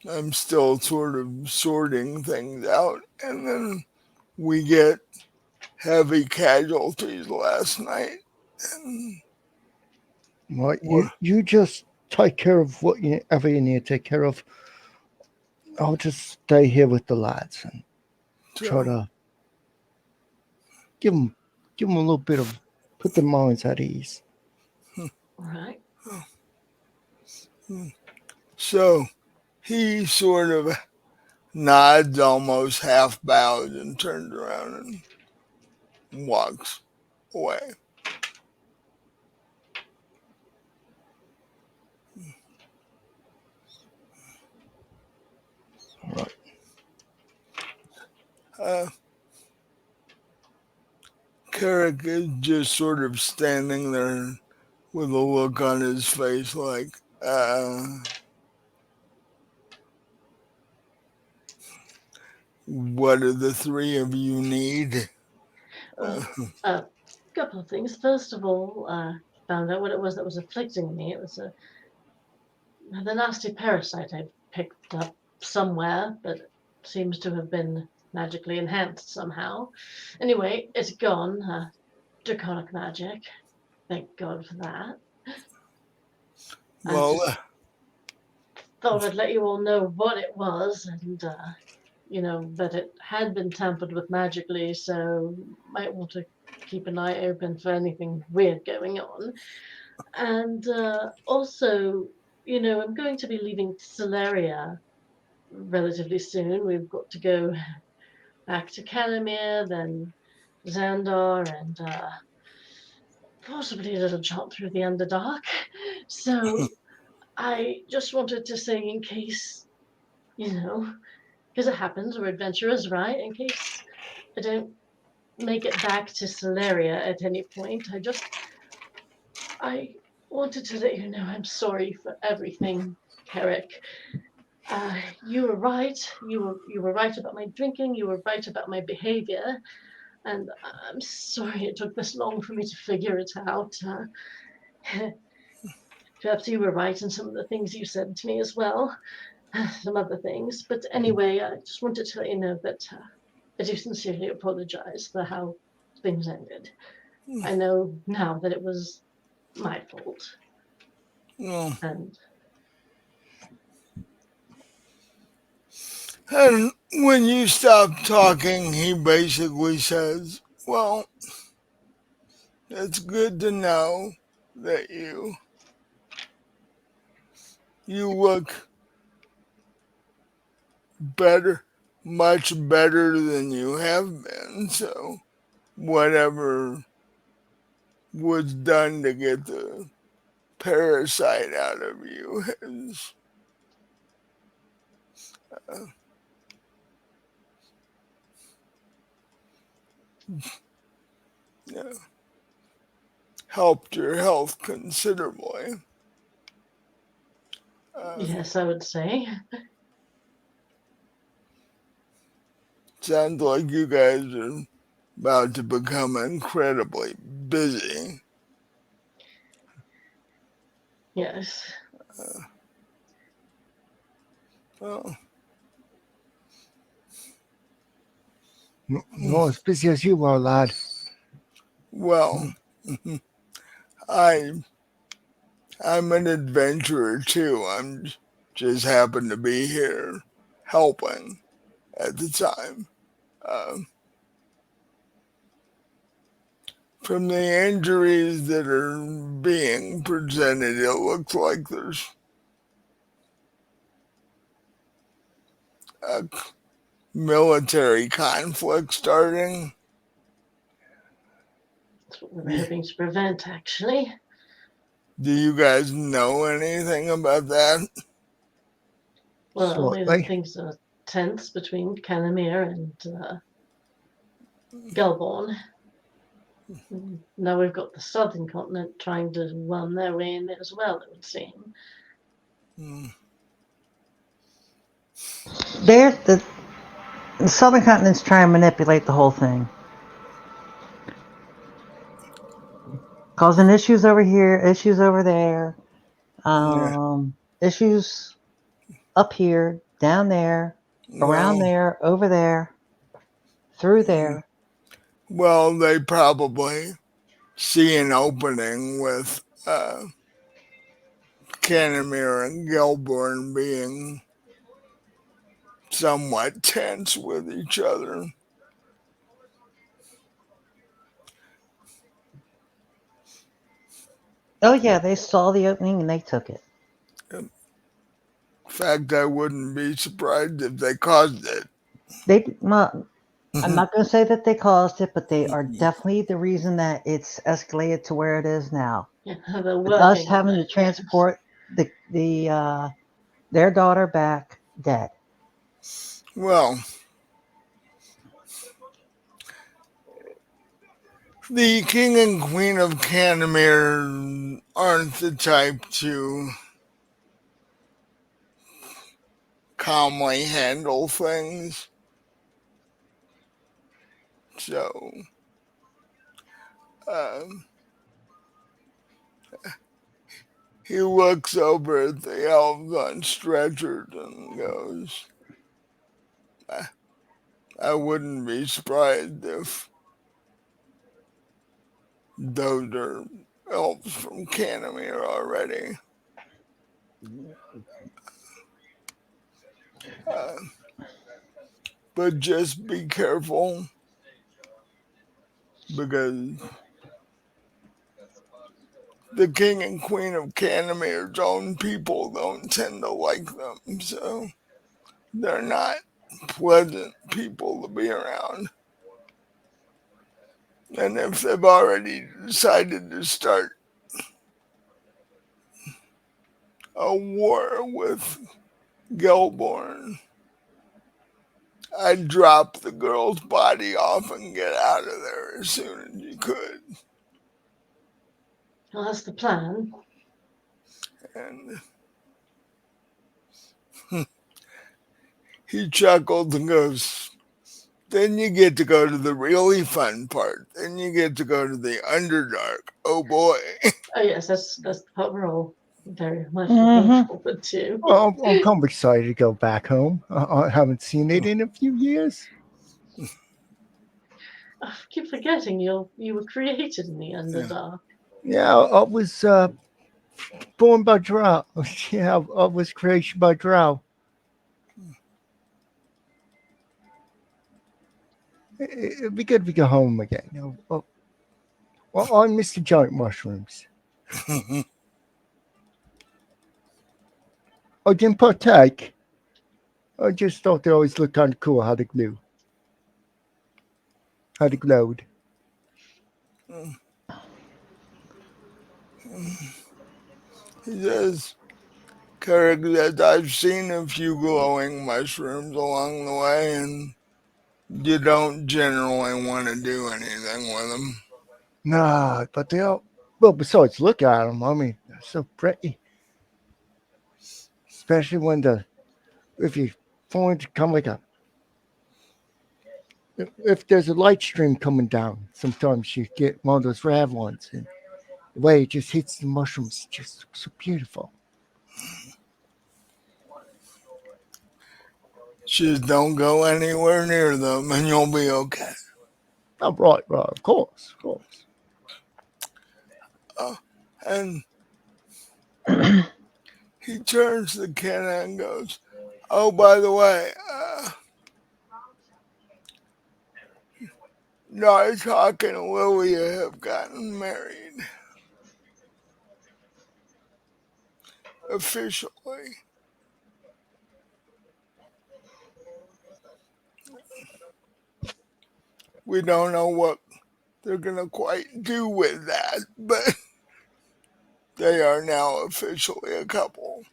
I'm still sort of sorting things out. And then we get heavy casualties last night. And Right, you just take care of whatever you need to take care of. I'll just stay here with the lads and try so, to give them, give them a little bit of, put their minds at ease. All right. so he sort of nods, almost half bows, and turns around and walks away. Right. Uh, Carrick is just sort of standing there with a look on his face like, what do the three of you need? Uh, Well, a couple of things. First of all, found out what it was that was afflicting me. It was the nasty parasite I picked up somewhere, but seems to have been magically enhanced somehow. Anyway, it's gone. Draconic magic. Thank God for that. I well, just thought I'd let you all know what it was, and that it had been tampered with magically, so might want to keep an eye open for anything weird going on. And also, I'm going to be leaving Celeria relatively soon. We've got to go back to Canamir, then Xandar, and possibly a little jaunt through the Underdark. So I just wanted to say, in case, because it happens, we're adventurers, right? In case I don't make it back to Celeria at any point, I wanted to let you know I'm sorry for everything, Carrick. You were right. You were right about my drinking. You were right about my behavior, and I'm sorry it took this long for me to figure it out. Perhaps you were right in some of the things you said to me as well, some other things. But anyway, I just wanted to let you know that I do sincerely apologize for how things ended. I know now that it was my fault, well, and and when you stop talking, he basically says, well, it's good to know that you look better, much better than you have been. So whatever was done to get the parasite out of you has uh, yeah, helped your health considerably. Uh, yes, I would say. Sounds like you guys are about to become incredibly busy. Yes. Uh, well, Not as busy as you are, lad. well, I I'm an adventurer too. I'm just happen to be here helping at the time. Um, from the injuries that are being presented, it looks like there's a military conflict starting. That's what we were Do hoping to prevent, actually. you guys know anything about that? Well, only that Slightly. things are tense between Canamir and Gelborn. Now we've got the southern continent trying to run their way in as well, it would seem. Hmm. There's the southern continents try and manipulate the whole thing, causing issues over here, issues over there, Yeah. issues up here, down there, around Well, there, over there, through there. well, they probably see an opening with Canamir and Gelborn being somewhat tense with each other. Oh yeah, they saw the opening and they took it. In fact, I wouldn't be surprised if they caused it. They, well, I'm not going to say that they caused it, but they are definitely the reason that it's escalated to where it is now. Yeah, they're With us working on having it, to yes. transport their daughter back dead. Well, the king and queen of Canamir aren't the type to calmly handle things. So um, he looks over at the elves on stretchers and goes, I, I wouldn't be surprised if those are elves from Canamir already. Uh, but just be careful because the king and queen of Canamir's own people don't tend to like them, so they're not pleasant people to be around. And if they've already decided to start a war with Gelborn, I'd drop the girl's body off and get out of there as soon as you could. Well, that's the plan. And he chuckles and goes, then you get to go to the really fun part. Then you get to go to the Underdark. Oh boy. Oh yes, that's what we're all very much looking Mm-hmm. forward to. Well, I'm kind of excited to go back home. I haven't seen it in a few years. I keep forgetting you were created in the Yeah. Underdark. Yeah, I was born by Drow. Yeah, I was created by Drow. It'd be good to go home again. I miss the giant mushrooms. I didn't partake. I just thought they always looked kind of cool how they glue, how they glowed. He says, Kirk says, I've seen a few glowing mushrooms along the way, and you don't generally want to do anything with them. Nah, but they all. Well, besides look at them, I mean, they're so pretty. Especially when if you fall into come like a if there's a light stream coming down, sometimes you get one of those red ones, and the way it just hits the mushrooms just looks so beautiful. Just don't go anywhere near them, and you'll be okay. Oh, right, right, of course, of course. Oh, and he turns to Kenna and goes, oh, by the way, Nighthawk and Lilia have gotten married officially. We don't know what they're going to quite do with that, but they are now officially a couple.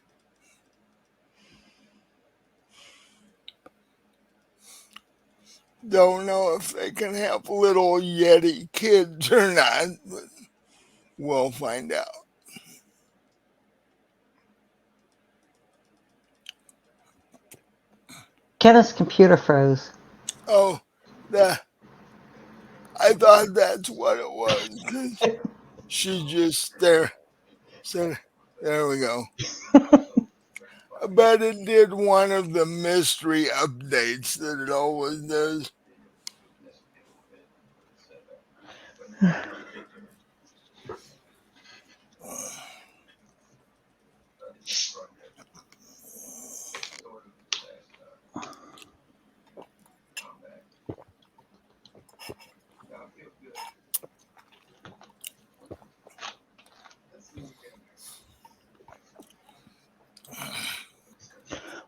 Don't know if they can have little Yeti kids or not, but we'll find out. Kenneth's computer froze. Oh, the I thought that's what it was because she just there said, there we go. I bet it did one of the mystery updates that it always does.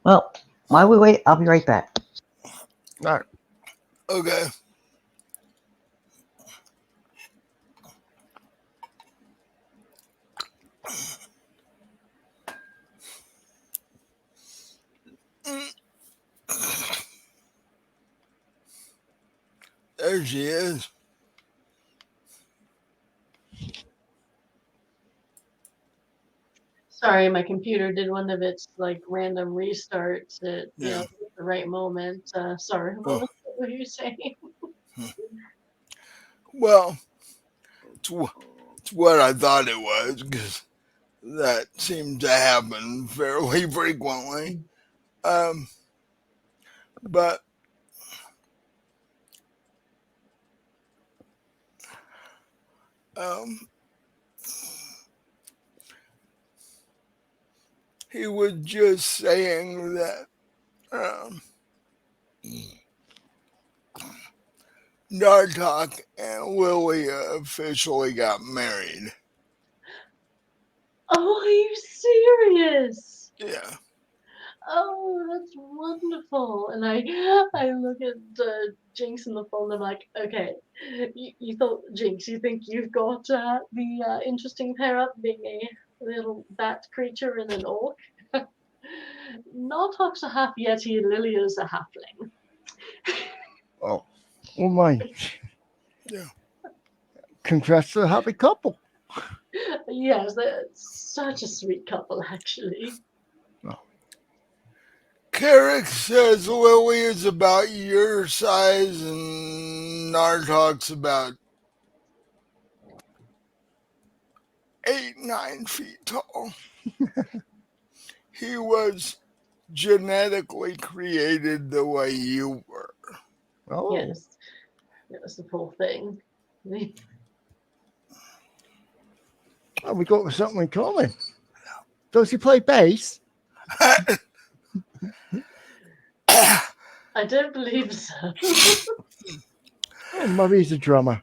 Well, while we wait, I'll be right back. All right. Okay. There she is. Sorry, my computer did one of its like random restarts at Yeah. at the right moment. Sorry, Oh, what were you saying? Well, it's what I thought it was, because that seemed to happen fairly frequently. Mm. Um, but um, he was just saying that um, Nartok and Lily officially got married. Oh, are you serious? Yeah. Oh, that's wonderful. And I look at Jinx in the phone and I'm like, okay, you thought, Jinx, you think you've got the interesting pair up being a little bat creature and an orc? Nartok's a half yeti and Lilia's a halfling. Oh, well, my Yeah. congrats to the happy couple. Yes, they're such a sweet couple, actually. Oh, Carrick says Lily is about your size and Nartok's about 8, 9 feet tall. He was genetically created the way you were. oh, Yes, yes, the poor thing. oh, we got something in common. Does he play bass? I don't believe so. Oh, maybe he's a drummer.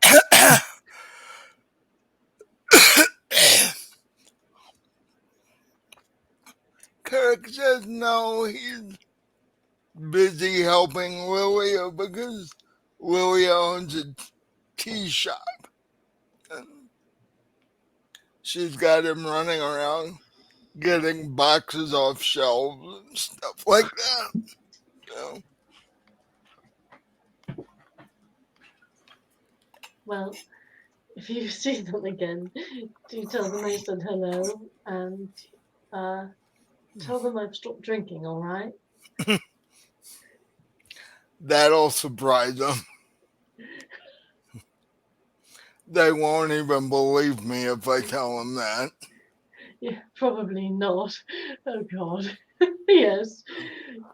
Carrick says no, he's busy helping Lilia because Lilia owns a tea shop. And she's got him running around getting boxes off shelves and stuff like that. So, Well, if you see them again, do tell them I said hello and uh, tell them I've stopped drinking, all right? that'll surprise them. They won't even believe me if I tell them that. Yeah, probably not. Oh, God. Yes,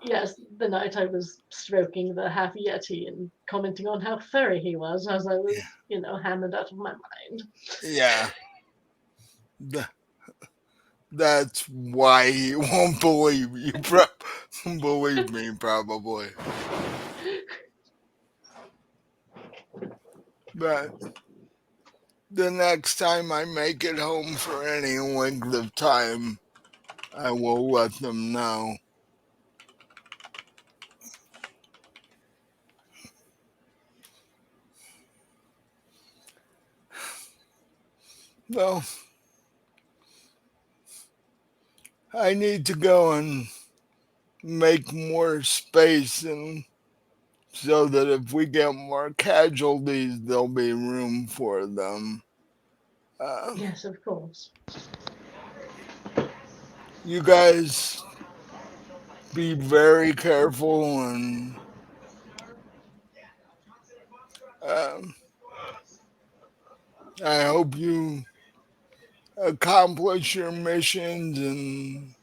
yes, the night I was stroking the half yeti and commenting on how furry he was as I was, hammered out of my mind. Yeah, that's why he won't believe you. Believe me, probably. But the next time I make it home for any length of time, I will let them know. Well, I need to go and make more space, and so that if we get more casualties, there'll be room for them. Uh, Yes, of course. you guys be very careful, and um, I hope you accomplish your missions and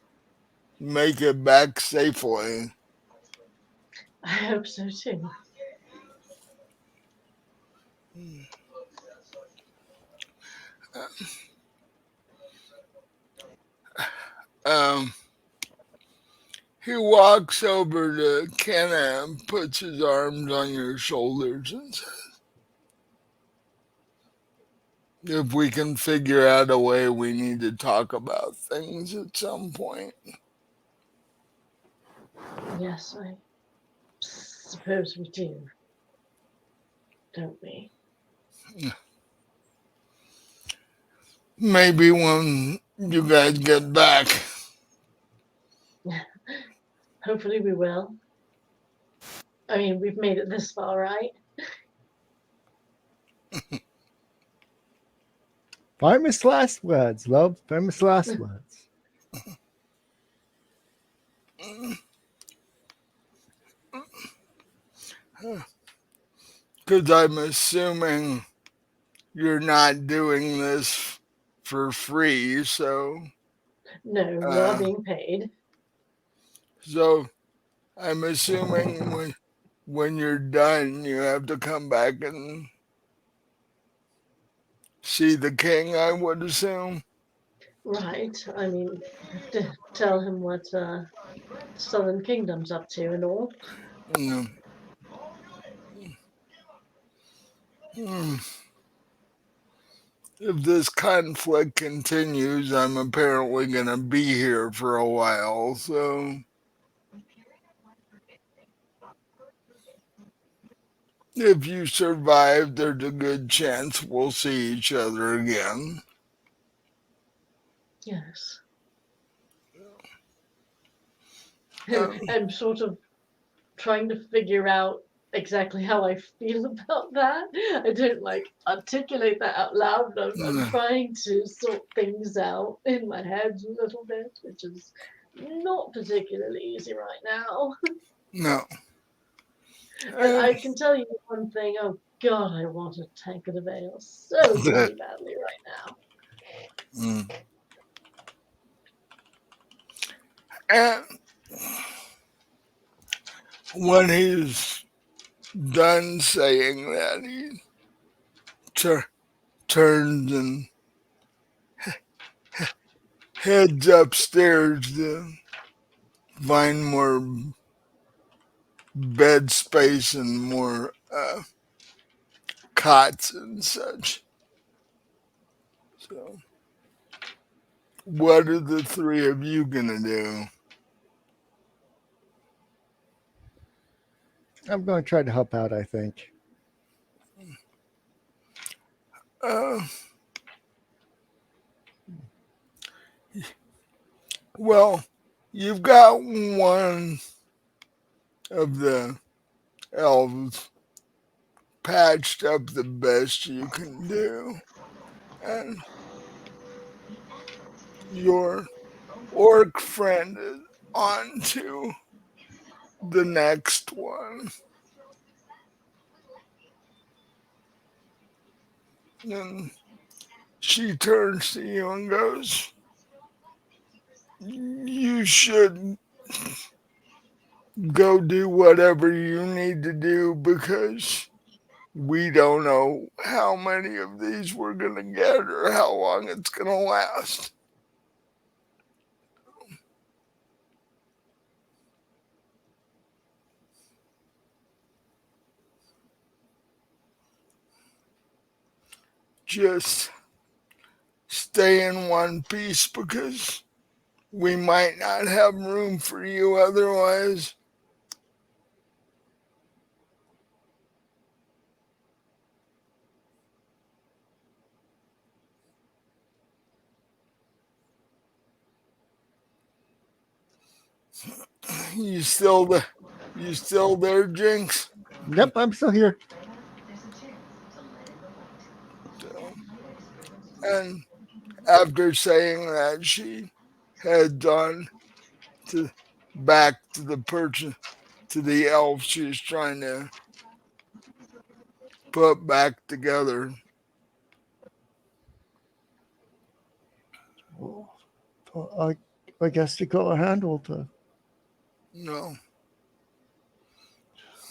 make it back safely. I hope so too. Um, he walks over to Kenna and puts his arms on your shoulders and says, if we can figure out a way, we need to talk about things at some point. Yes, I suppose we do, don't we? Maybe when you guys get back. Hopefully we will. I mean, we've made it this far, right? Famous last words, love. Famous last words. Because I'm assuming you're not doing this for free, No, we are uh, being paid. so I'm assuming when you're done, you have to come back and see the king. I would assume. Right. I mean, have to tell him what Southern Kingdom's up to and all. Mm, mm. If this conflict continues, I'm apparently gonna be here for a while. So if you survive, there's a good chance we'll see each other again. Yes. Um, I'm sort of trying to figure out exactly how I feel about that. I don't like articulate that out loud. I'm no, trying to sort things out in my head a little bit, which is not particularly easy right now. no. But Um, I can tell you one thing. Oh God, I want a tank of the veil so bloody badly right now. mm. And when he's done saying that, he tur- turns and heads upstairs to find more bed space and more cots and such. So, what are the three of you gonna do? I'm going to try to help out, I think. Uh, well, you've got one of the elves patched up the best you can do, and your orc friend is on to the next one. And she turns to you and goes, you should go do whatever you need to do because we don't know how many of these we're going to get or how long it's going to last. Just stay in one piece because we might not have room for you otherwise. You still the you still there, Jinx? Yep, I'm still here. So, and after saying that, she heads on to back to the person to the elf she's trying to put back together. Well, I guess they got a handle to. No,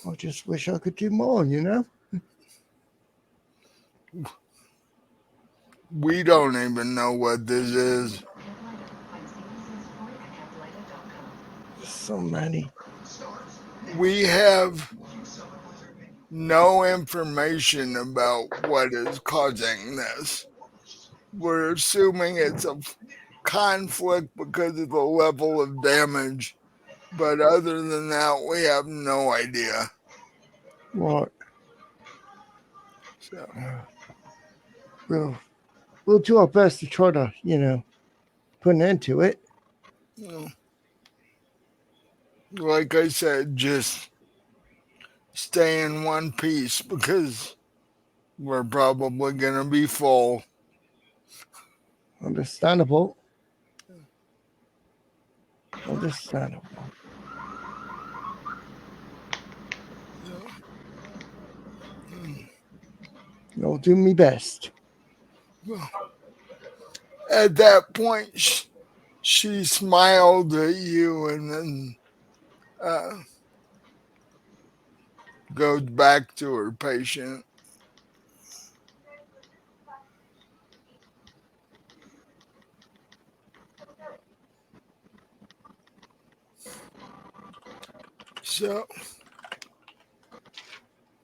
I just wish I could do more, you know? we don't even know what this is. So many. We have no information about what is causing this. We're assuming it's a conflict because of the level of damage, but other than that, we have no idea. What? So, We'll, we'll do our best to try to, put an end to it. you know, like I said, just stay in one piece because we're probably going to be full. Understandable. Understandable. So, mm, I'll do my best. Well, at that point, she smiled at you and then uh, goes back to her patient. So,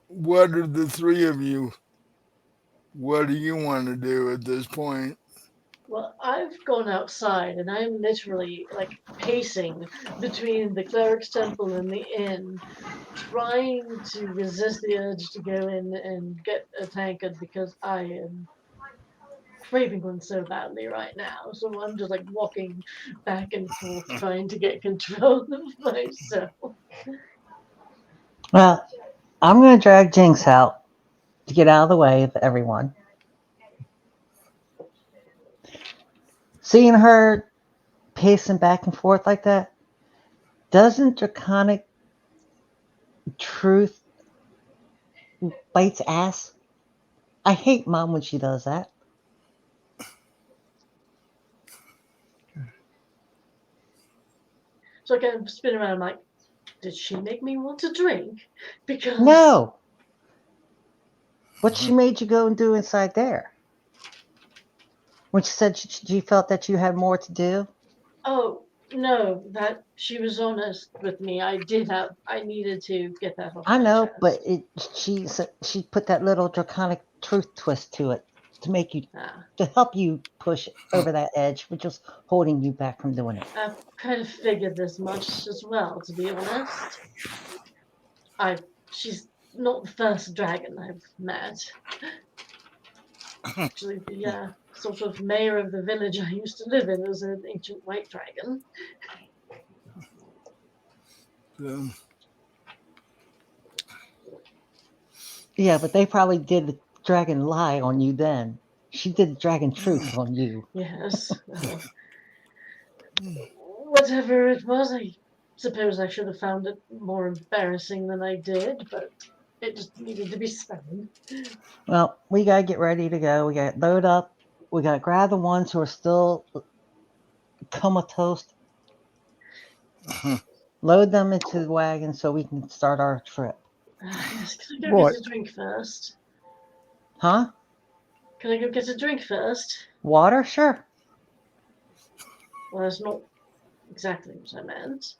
what are the three of you? What do you want to do at this point? Well, I've gone outside and I'm literally like pacing between the cleric's temple and the inn, trying to resist the urge to go in and get a tankard because I am craving one so badly right now. So I'm just like walking back and forth trying to get control of myself. Well, I'm going to drag Jinx out to get out of the way of everyone. Seeing her pacing back and forth like that, doesn't draconic truth bites ass? I hate mom when she does that. So I kind of spin around. I'm like, did she make me want to drink? Because No. What she made you go and do inside there? When she said she felt that you had more to do? oh no, that she was honest with me. I needed to get that off I my know, but chest. she put that little draconic truth twist to it to make you Ah, to help you push over that edge, which was holding you back from doing it. I've kind of figured this much as well, to be honest. I she's not the first dragon I've met. Actually, the sort of mayor of the village I used to live in was an ancient white dragon. So, Yeah, but they probably did the dragon lie on you then. She did the dragon truth on you. Yes, well, whatever it was, I suppose I should have found it more embarrassing than I did, but it just needed to be said. Well, we gotta get ready to go. We gotta load up. We gotta grab the ones who are still comatose, load them into the wagon so we can start our trip. Yes, can I go get Right. a drink first? Huh? Can I go get a drink first? Water? Sure. Well, that's not exactly what I meant.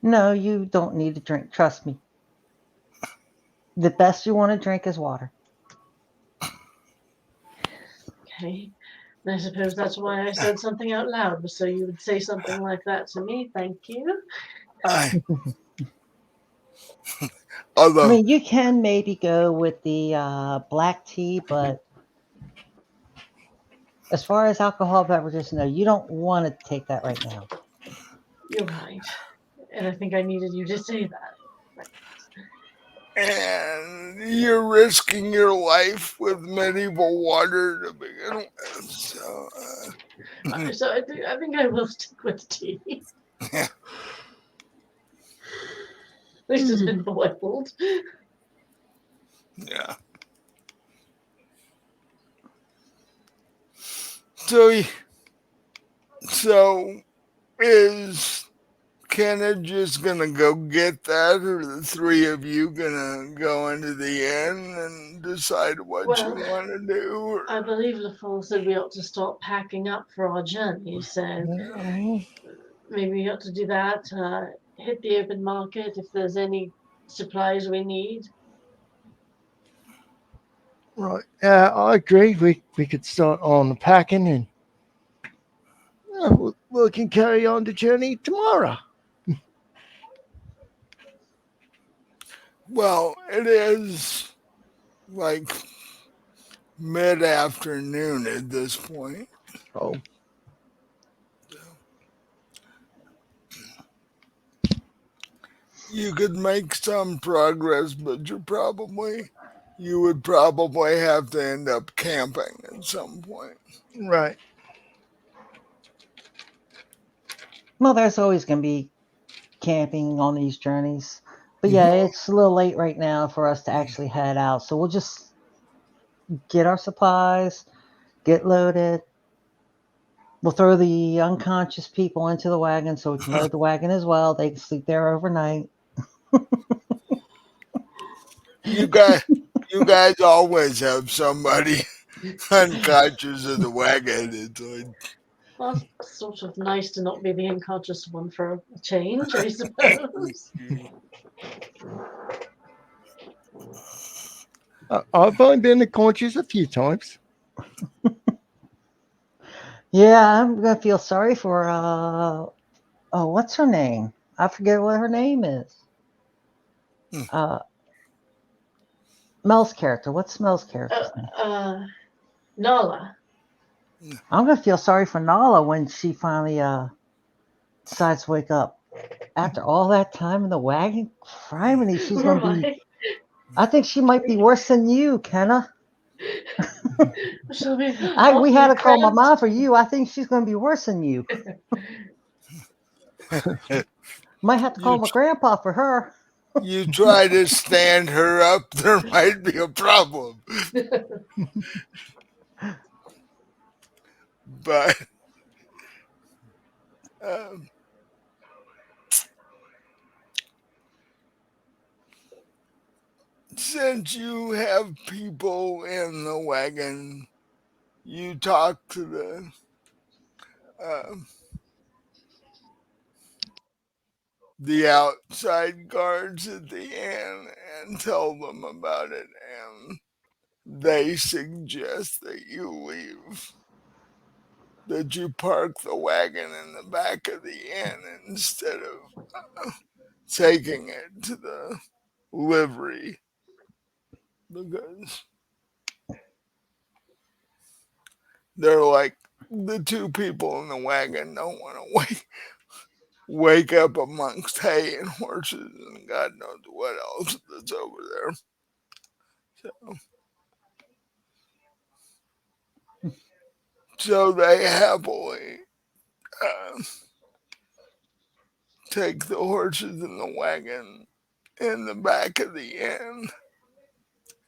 No, you don't need to drink. Trust me. The best you want to drink is water. Okay. I suppose that's why I said something out loud, was so you would say something like that to me. Thank you. I I although mean, you can maybe go with the black tea, but as far as alcohol beverages, no, you don't want to take that right now. You're right. And I think I needed you to say that. and you're risking your life with medieval water to begin with. So, So I think I will stick with tea. yeah, At least it's been boiled. yeah. So, so is Kenna just gonna go get that, or the three of you gonna go into the inn and decide what you Well, want to do? I Or believe Lafal said we ought to start packing up for our journey, so maybe we ought to do that. Hit the open market if there's any supplies we need. Right. Yeah, I agree. We could start on the packing and we can carry on the journey tomorrow. well, it is like mid afternoon at this point. Oh, You could make some progress, but you would probably have to end up camping at some point. right. Well, there's always going to be camping on these journeys. But yeah, Well, it's a little late right now for us to actually head out. So we'll just get our supplies, get loaded. We'll throw the unconscious people into the wagon so we can load the wagon as well. They can sleep there overnight. You guys, you guys always have somebody unconscious in the wagon. It's like, Well, it's sort of nice to not be the unconscious one for a change, I suppose. I've only been to conscious a few times. Yeah, I'm gonna feel sorry for oh, what's her name? I forget what her name is. Uh, Mel's character. What's Mel's Uh, character's name? Nala. I'm gonna feel sorry for Nala when she finally decides to wake up after all that time in the wagon. Criminy, she's gonna be. Right. I think she might be worse than you, Kenna. She'll be We had awfully to call my cramped. mom for you. I think she's gonna be worse than you. Might have to call you my grandpa for her. you try to stand her up, there might be a problem. But um, since you have people in the wagon, you talk to uh, the outside guards at the inn and tell them about it, and they suggest that you leave, that you park the wagon in the back of the inn instead of taking it to the livery, because they're like, the two people in the wagon don't want to wake up amongst hay and horses and God knows what else that's over there. So, so they happily uh, take the horses in the wagon in the back of the inn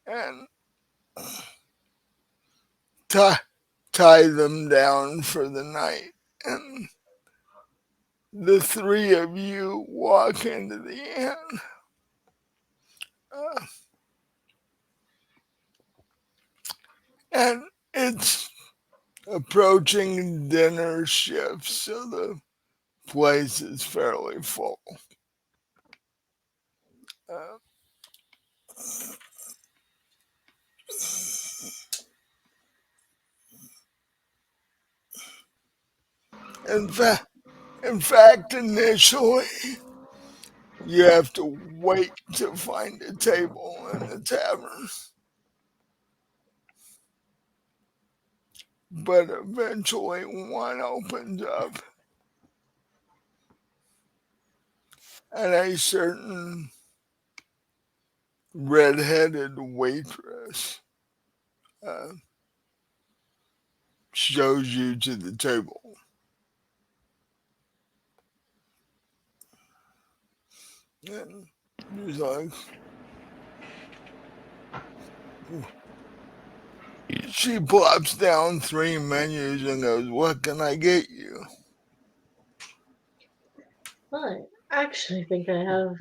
and tie, tie them down for the night. And the three of you walk into the inn. Uh, and it's approaching dinner shift, so the place is fairly full. Uh, in, fa- in fact, initially, you have to wait to find a table in the tavern, but eventually one opens up, and a certain red-headed waitress uh, shows you to the table. And she's like, she plops down three menus and goes, "What can I get you?" I actually think I have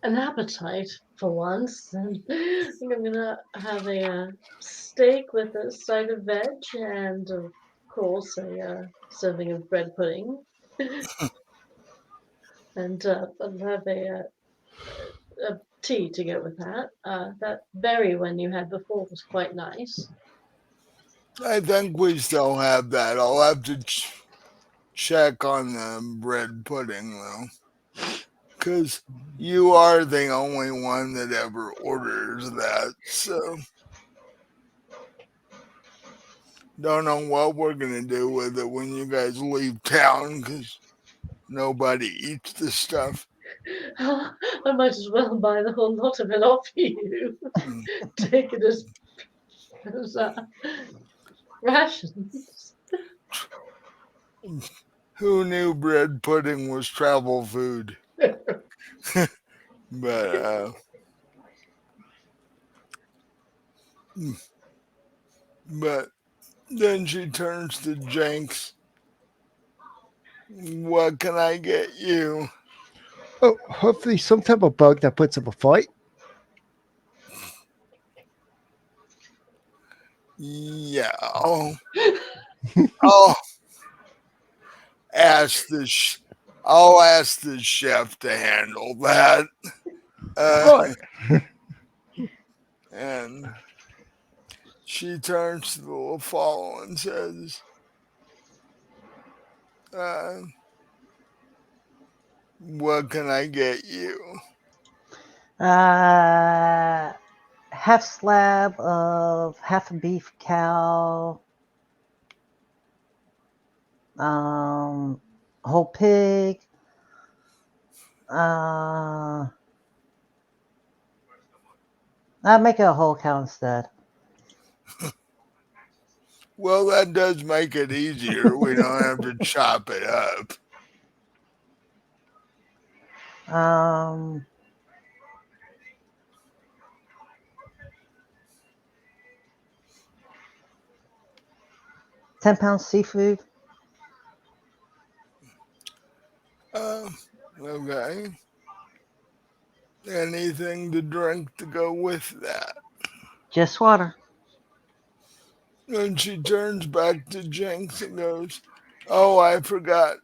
an appetite for once, and I think I'm gonna have a steak with a side of veg and, of course, a serving of bread pudding, and I'll have a tea to go with that. That berry one you had before was quite nice. I think we still have that. I'll have to check on the bread pudding though, because you are the only one that ever orders that. So don't know what we're gonna do with it when you guys leave town, because nobody eats the stuff. I might as well buy the whole lot of it off you. Mm. Take it as rations. Who knew bread pudding was travel food? But But then she turns to Jinx. What can I get you? Oh, hopefully some type of bug that puts up a fight. Yeah, I'll ask the I'll ask the chef to handle that. Uh, Right. and she turns to the Lafal and says, uh, "What can I get you?" Uh, half slab of half a beef cow, um, whole pig, uh, I'd make it a whole cow instead. Well, that does make it easier. We don't have to chop it up. Um, 10 pounds seafood. Uh, okay. Anything to drink to go with that? Just water. And she turns back to Jinx and goes, "Oh, I forgot.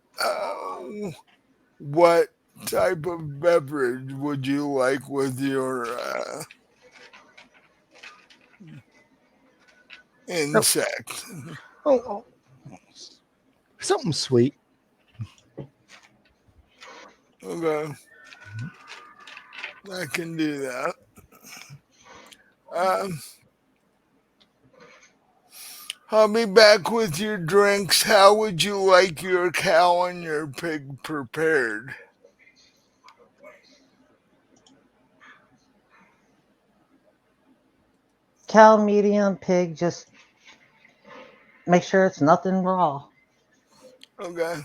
What type of beverage would you like with your Oh, insect?" oh, something sweet. Okay, I can do that. Um, I'll be back with your drinks. How would you like your cow and your pig prepared? Cow medium, pig, just make sure it's nothing raw. Okay.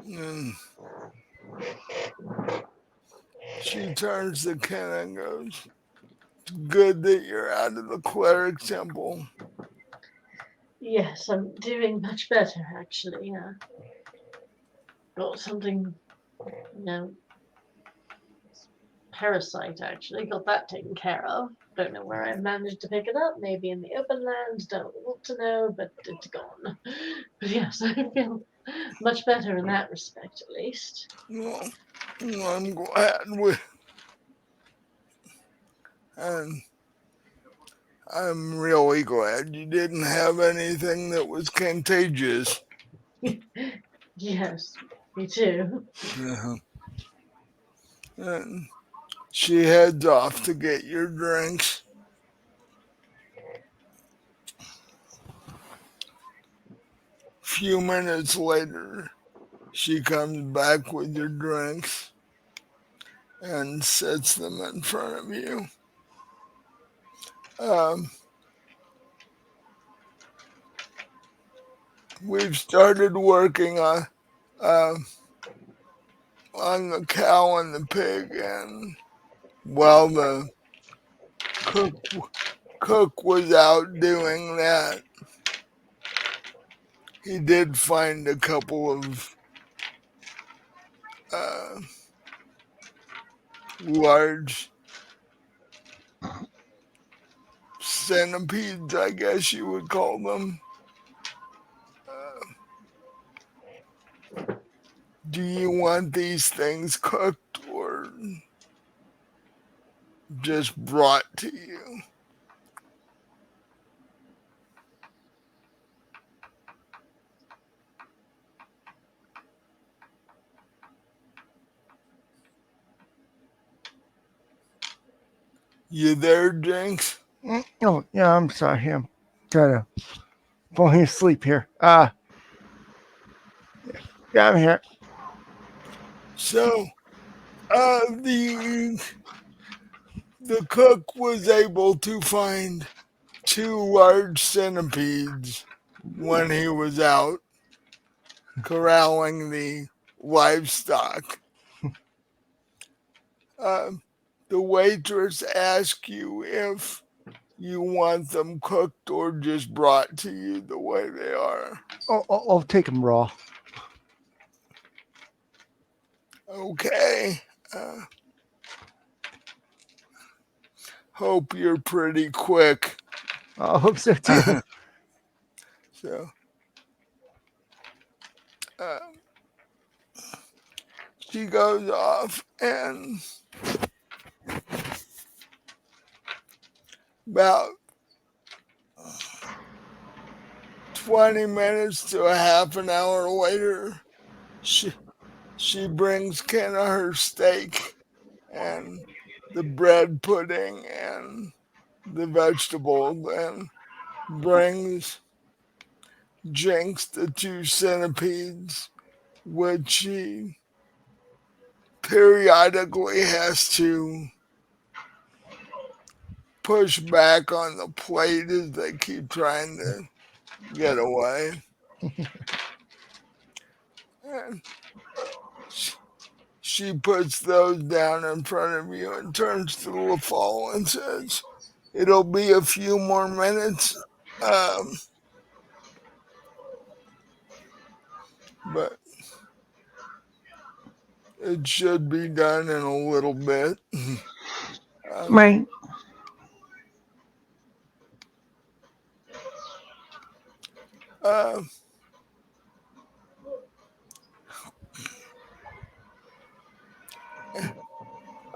And she turns to Kenna and goes, "Good that you're out of the cleric temple." Yes, I'm doing much better actually. Got something, you know, parasite actually. Got that taken care of. Don't know where I managed to pick it up. Maybe in the open lands. Don't want to know, but it's gone. But yes, I feel much better in that respect, at least. Well, I'm glad we, and I'm really glad you didn't have anything that was contagious. Yes, me too. Uh-huh. And she heads off to get your drinks. Few minutes later, she comes back with your drinks and sets them in front of you. Um, we've started working um on the cow and the pig, and while the cook cook was out doing that, he did find a couple of uh, large centipedes, I guess you would call them. Uh, do you want these things cooked or just brought to you? You there, Jinx? Oh, yeah, I'm sorry. I'm kind of falling asleep here. Yeah, I'm here. So, the cook was able to find two large centipedes when he was out corralling the livestock. Uh, the waitress asks you if you want them cooked or just brought to you the way they are. I'll take them raw. Okay. Hope you're pretty quick. I hope so too. So, uh, she goes off, and about 20 minutes to a half an hour later, she brings Kenna her steak and the bread pudding and the vegetables, and brings Jinx the two centipedes, which she periodically has to push back on the plate as they keep trying to get away. And she puts those down in front of you and turns to Lafal and says, "It'll be a few more minutes, um, but it should be done in a little bit." um, Right. uh,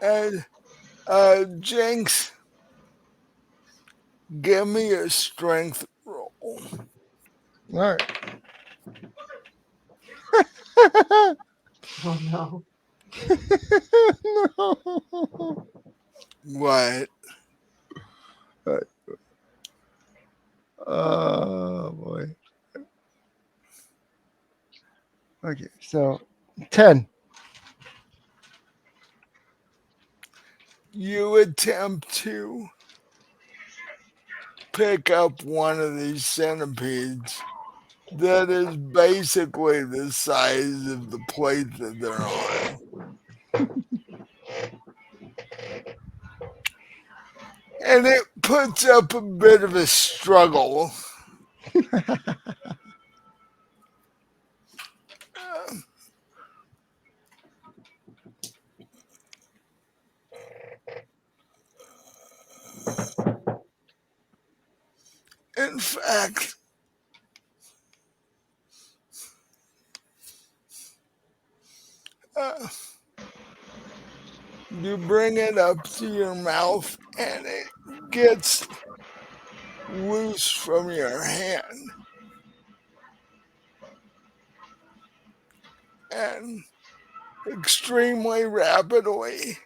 and Jinx, give me a strength roll. All right. Oh no. No. What? All right. Oh boy. Okay, so 10. You attempt to pick up one of these centipedes that is basically the size of the plate that they're on. And it puts up a bit of a struggle. Uh, in fact, uh, you bring it up to your mouth and it gets loose from your hand and extremely rapidly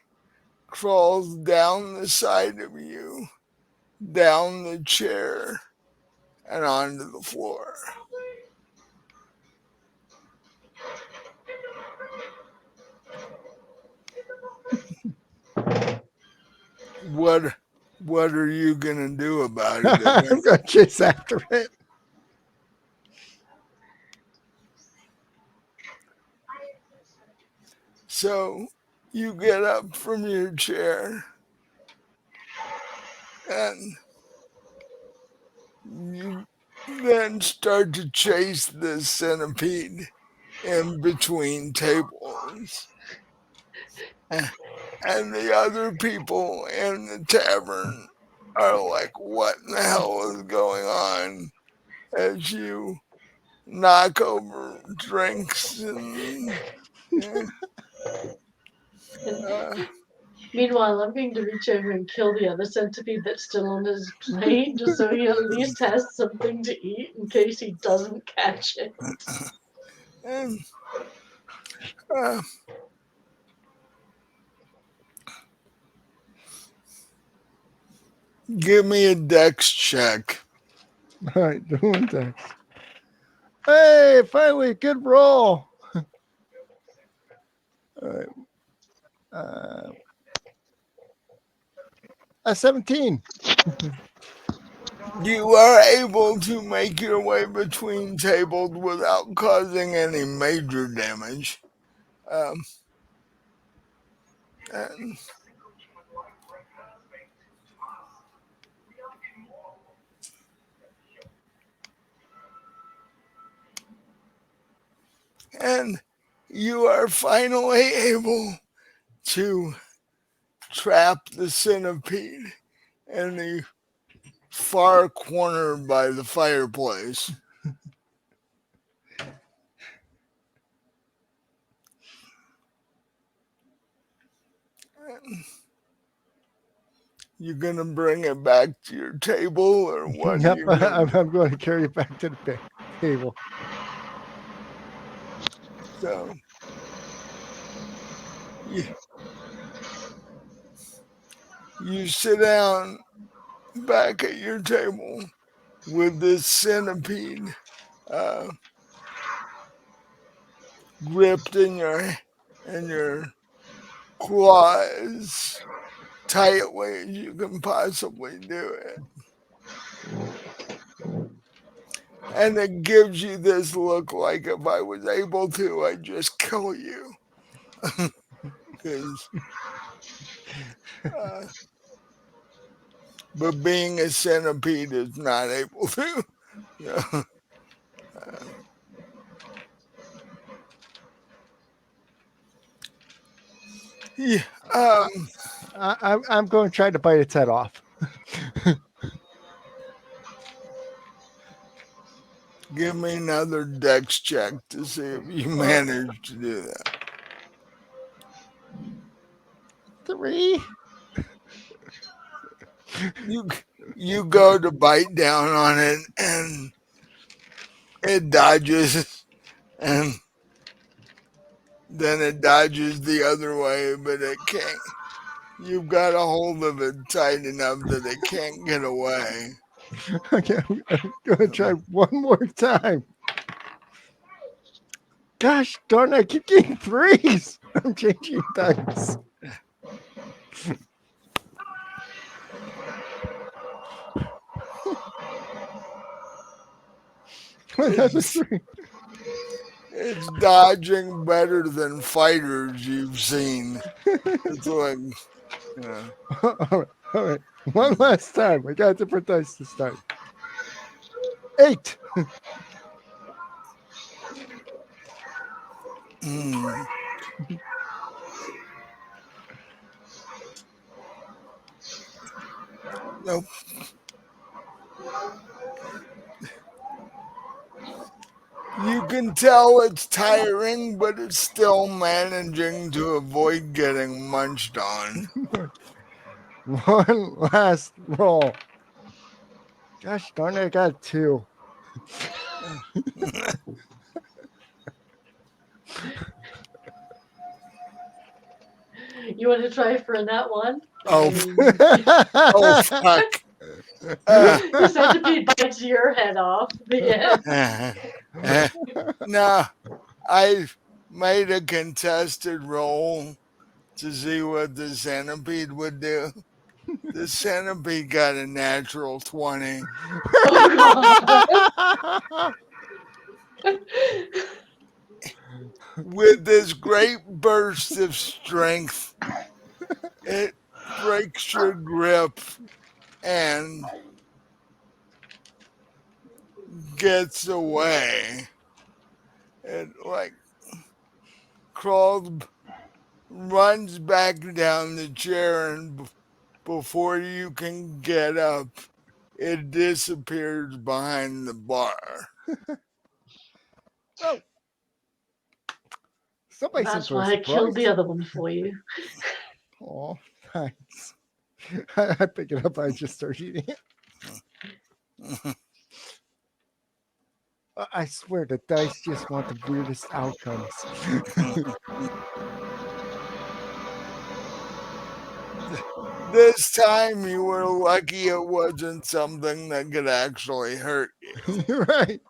crawls down the side of you, down the chair, and onto the floor. What what are you gonna do about it? I'm gonna chase after it. So you get up from your chair and you then start to chase the centipede in between tables. And the other people in the tavern are like, "What in the hell is going on?" As you knock over drinks and yeah, And uh, meanwhile, I'm going to reach over and kill the other centipede that's still on his plate, just so he at least has something to eat in case he doesn't catch it. and uh, give me a dex check. All right, doing that. Hey, finally, good roll. All right. Uh, a 17. You are able to make your way between tables without causing any major damage. Um, and and you are finally able to trap the centipede in the far corner by the fireplace. You gonna bring it back to your table, or what are Yep, you gonna do? I'm going to carry it back to the table. So you, you sit down back at your table with this centipede uh, gripped in your claws tightly as you can possibly do it. And it gives you this look like if I was able to, I'd just kill you. Because, uh, but being a centipede is not able to. So, uh, yeah, I, I'm going to try to bite its head off. give me another dex check to see if you Uh, manage to do that. 3. You you go to bite down on it and it dodges, and then it dodges the other way, but it can't. You've got a hold of it tight enough that it can't get away. Okay, I'm going to try one more time. Gosh darn, I keep getting 3s. I'm changing dice. Another It's 3. it's dodging better than fighters you've seen. It's like, uh, All right. One last time. I got different dice to start. 8. mm, nope. You can tell it's tiring, but it's still managing to avoid getting munched on. One last roll. Gosh darn it, I got 2. You want to try for that one? I Oh, mean, oh fuck. Uh, your centipede bites your head off. The end. no, I made a contested roll to see what the centipede would do. The centipede got a natural 20. Oh God. With this great burst of strength, it breaks your grip and gets away. It like crawls, runs back down the chair, and before you can get up, it disappears behind the bar. Oh, somebody seemed That's to a why I killed the surprise. other one for you. Oh, thanks. I pick it up. I just start eating it. I swear the dice just want the weirdest outcomes. This time you were lucky it wasn't something that could actually hurt you. You're right.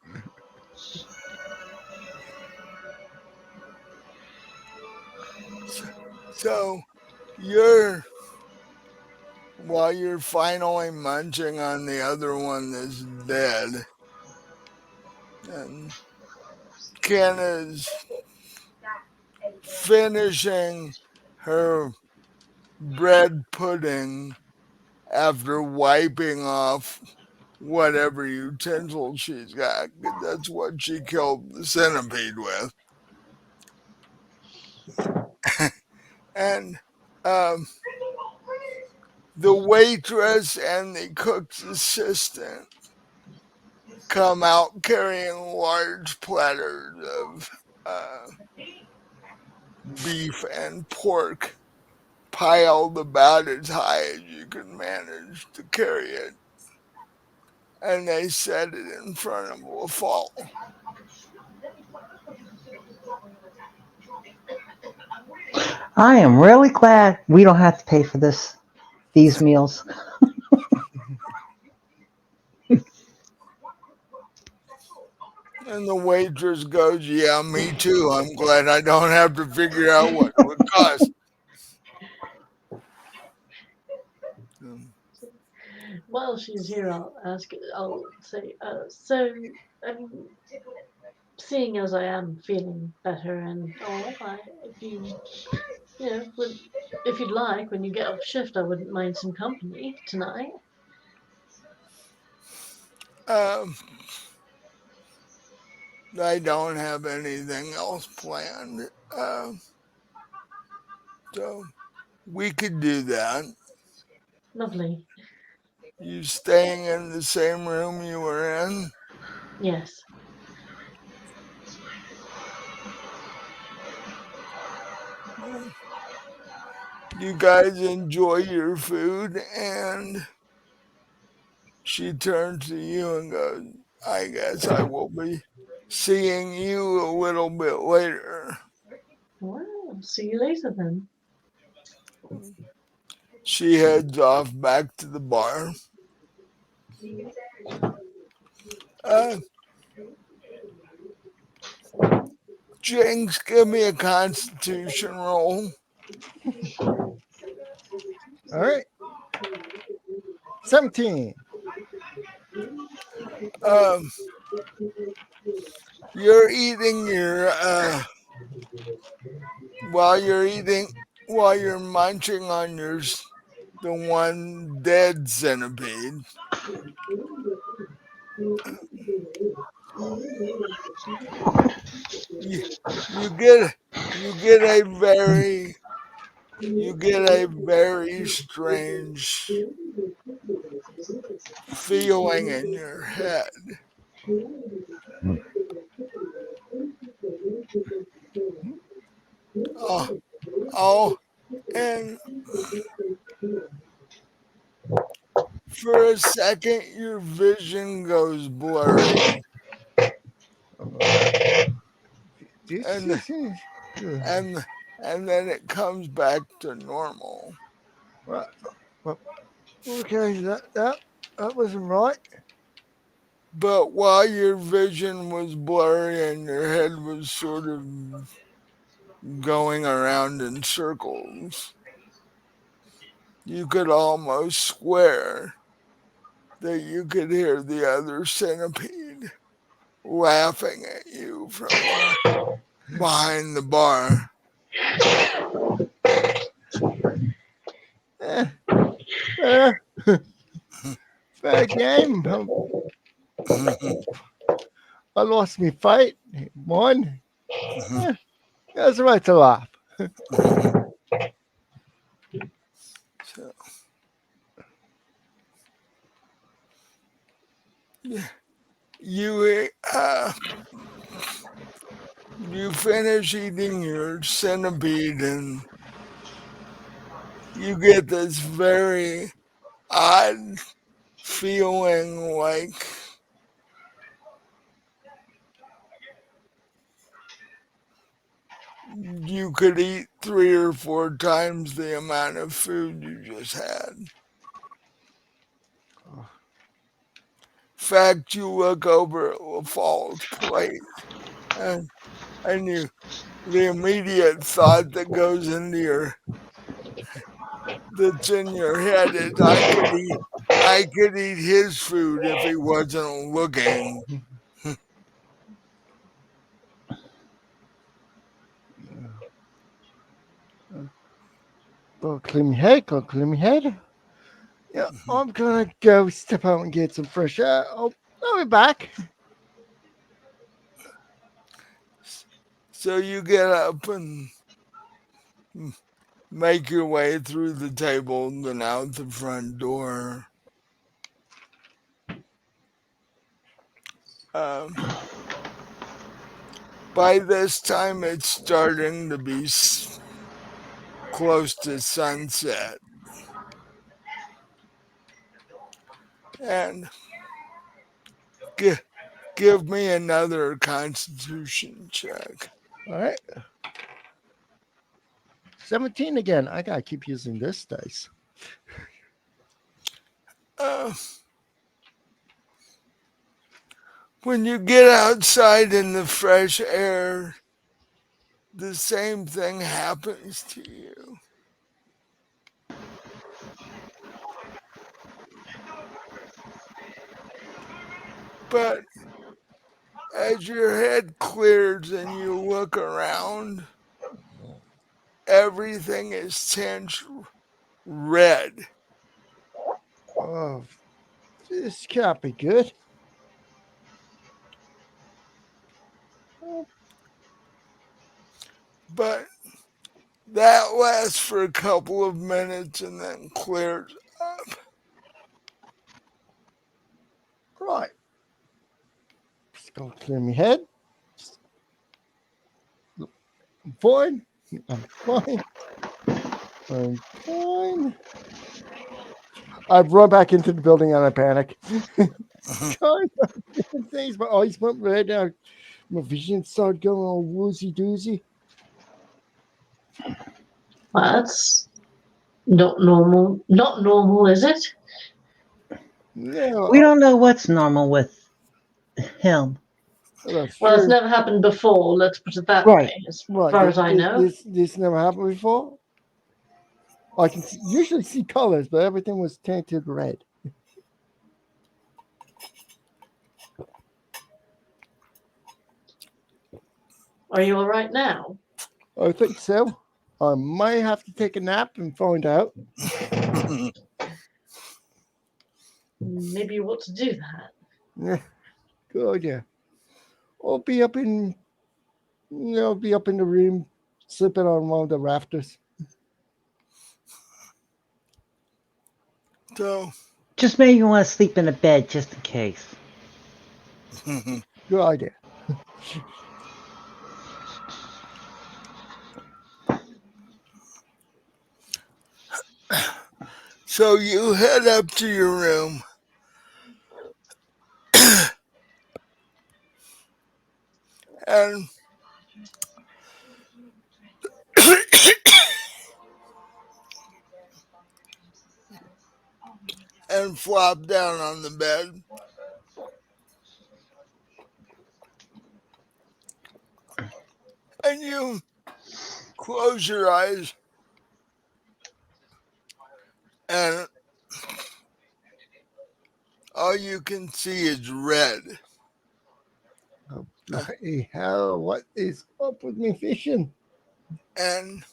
So you're while you're finally munching on the other one that's dead, and Kenna's finishing her bread pudding after wiping off whatever utensil she's got. 'Cause that's what she killed the centipede with. And um, the waitress and the cook's assistant come out carrying large platters of uh, beef and pork piled about as high as you can manage to carry it, and they set it in front of Lafal. I am really glad we don't have to pay for these meals. And the waitress goes, "Yeah, me too. I'm glad I don't have to figure out what it would cost." Um, While she's here, I'll ask. I'll say. So, um, seeing as I am feeling better and all, if you know, if you'd like, when you get off shift, I wouldn't mind some company tonight. um, I don't have anything else planned, so we could do that. Lovely. You staying in the same room you were in? Yes. Well, you guys enjoy your food, and she turns to you and goes, "I guess I will be seeing you a little bit later." Well, see you later then. She heads off back to the bar. Uh, Jinx, give me a constitution roll. All right. 17. Um, you're eating while you're eating, while you're munching on the one dead centipede, you, you get you get a very you get a very strange feeling in your head. Oh, oh, and for a second your vision goes blurry, This and is. and and then it comes back to normal. Well, well, okay, that wasn't right. But while your vision was blurry and your head was sort of going around in circles, you could almost swear that you could hear the other centipede laughing at you from behind the bar. Eh, fair, fair game. I lost me fight. Won. Eh, that's the right to laugh. So, yeah, you you finish eating your centipede and you get this very odd feeling like you could eat 3 or 4 times the amount of food you just had. In fact, you look over at LaFall's plate and, and the immediate thought that goes into that's in your head is I could eat his food if he wasn't looking. Go clean my head. Go clean my head. Yeah, I'm gonna go step out and get some fresh air. I'll be back. So you get up and make your way through the table and out the front door. Um, by this time, it's starting to be close to sunset. And give me another constitution check. All right. 17 again. I gotta keep using this dice. Uh, when you get outside in the fresh air, the same thing happens to you. But as your head clears and you look around, everything is tinged red. Oh, this can't be good. But that lasts for a couple of minutes and then clears up. Right. Just go clear my head. I'm fine. I'm fine. I'm fine. I run back into the building and I panic. God, things, my eyes went red. My vision started going all woozy doozy. That's not normal. Not normal, is it? Yeah, We don't know what's normal with him. that's Well, it's true. never happened before. Let's put it that Right. way. As Right. far as I know. This never happened before. I can usually see colors, but everything was tinted red. Are you all right now? I think so. I might have to take a nap and find out. Maybe you ought to do that. Yeah, good idea. I'll be up in, be up in the room, slipping on one of the rafters. So, Just maybe you want to sleep in a bed just in case. Good idea. so you head up to your room. And and flop down on the bed. And you close your eyes and all you can see is red. Oh, bloody hell, what is up with me vision? And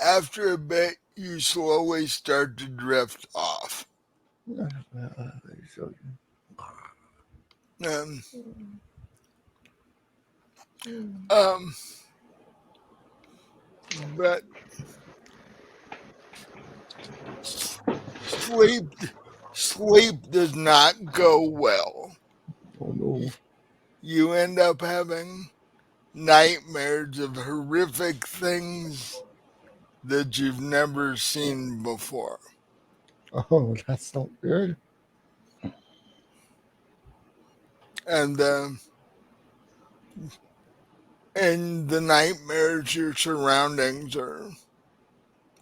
after a bit, you slowly start to drift off. Um, um, but sleep does not go well. Oh no. You end up having nightmares of horrific things that you've never seen before. Oh, that's not good. And in the nightmares, your surroundings are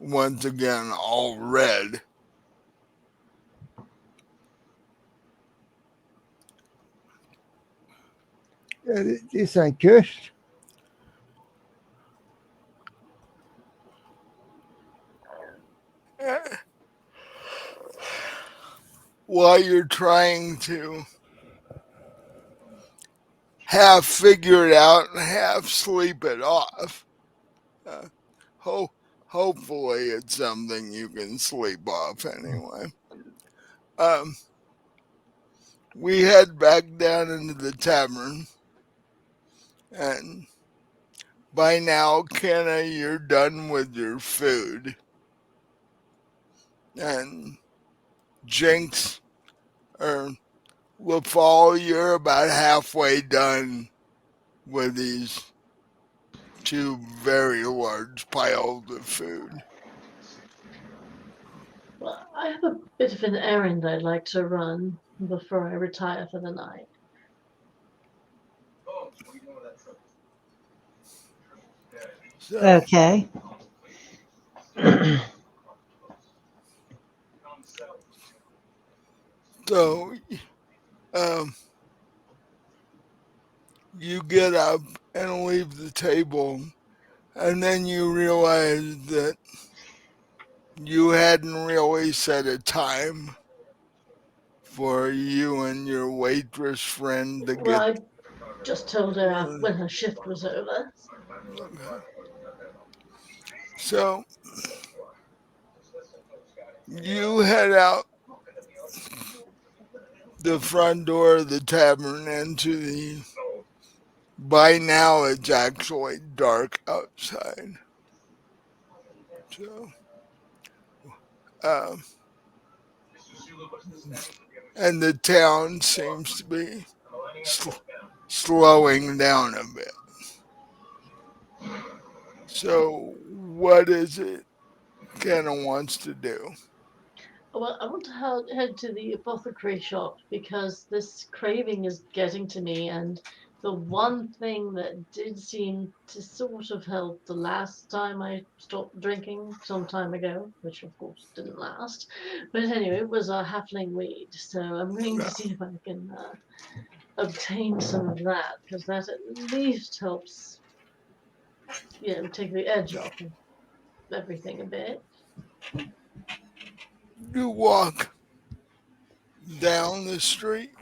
once again all red. Yeah, this ain't good. While you're trying to half figure it out and half sleep it off, uh, ho- hopefully it's something you can sleep off anyway. Um, we head back down into the tavern, and by now, Kenna, you're done with your food. And Jinx or Lafal, you're about halfway done with these two very large piles of food. Well, I have a bit of an errand I'd like to run before I retire for the night. So, Okay. so um, you get up and leave the table, and then you realize that you hadn't really set a time for you and your waitress friend to Well, get. I just told her Uh, when her shift was over. okay. So you head out the front door of the tavern into the. By now, it's actually dark outside. So, um, and the town seems to be sl- slowing down a bit. So, what is it Kenna wants to do? Well, I want to head to the apothecary shop because this craving is getting to me, and the one thing that did seem to sort of help the last time I stopped drinking some time ago, which of course didn't last, but anyway, was a halfling weed. So I'm going to No, see if I can obtain some of that because that at least helps, take the edge off of everything a bit. you walk down the street,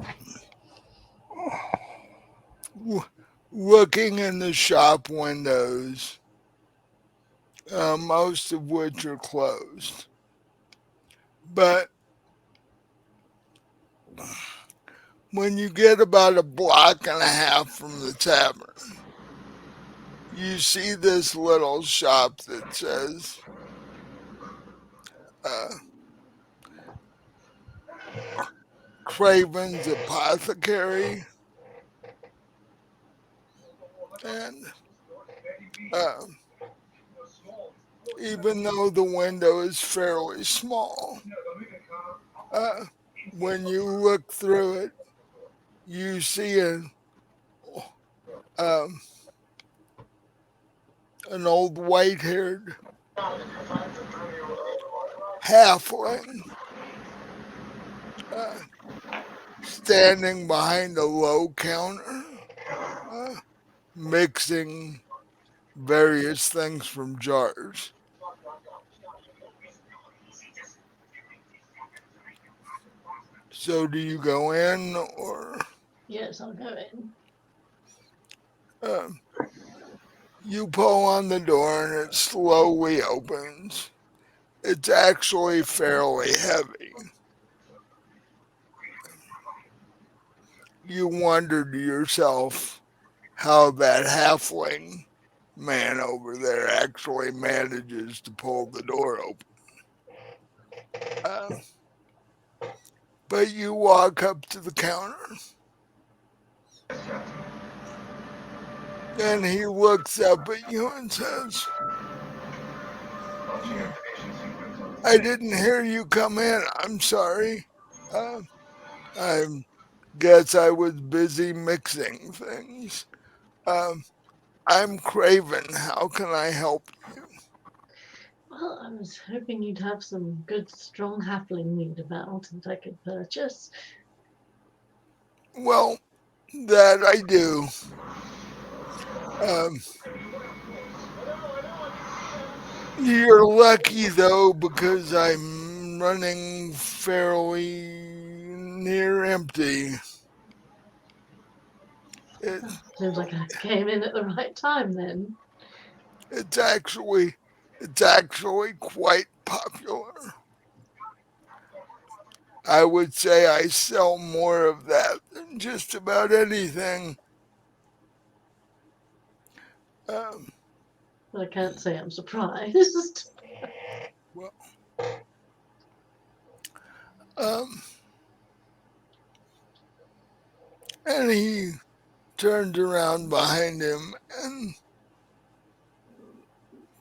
w- looking in the shop windows, most of which are closed. But when you get about a block and a half from the tavern, you see this little shop that says uh, Craven's Apothecary, and uh, even though the window is fairly small, uh, when you look through it, you see um, an old white-haired halfling uh, standing behind a low counter, uh, mixing various things from jars. So, do you go in or Yes, I'll go in. uh, you pull on the door and it slowly opens? It's actually fairly heavy. You wonder to yourself how that halfling man over there actually manages to pull the door open. Uh, but you walk up to the counter and he looks up at you and says, "Hmm, I didn't hear you come in. I'm sorry. Uh, I guess I was busy mixing things. Um, I'm Craven. How can I help you?" Well, I was hoping you'd have some good, strong halfling meat about that I could purchase. Well, that I do. Um, you're lucky though, because I'm running fairly near empty. It, Seems like I came in at the right time then. it's actually it's actually quite popular. I would say I sell more of that than just about anything. But I can't say I'm surprised. Well, um, and he turns around behind him and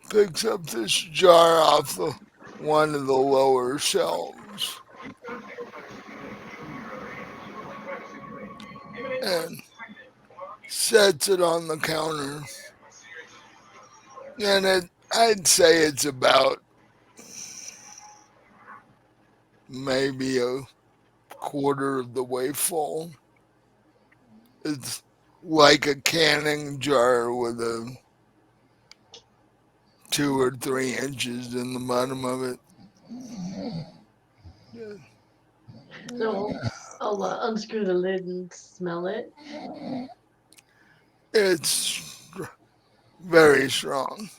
picks up this jar off one of the lower shelves and sets it on the counter. And I'd say it's about maybe a quarter of the way full. It's like a canning jar with a 2 or 3 inches in the bottom of it. Yeah, So I'll unscrew the lid and smell it. it's very strong.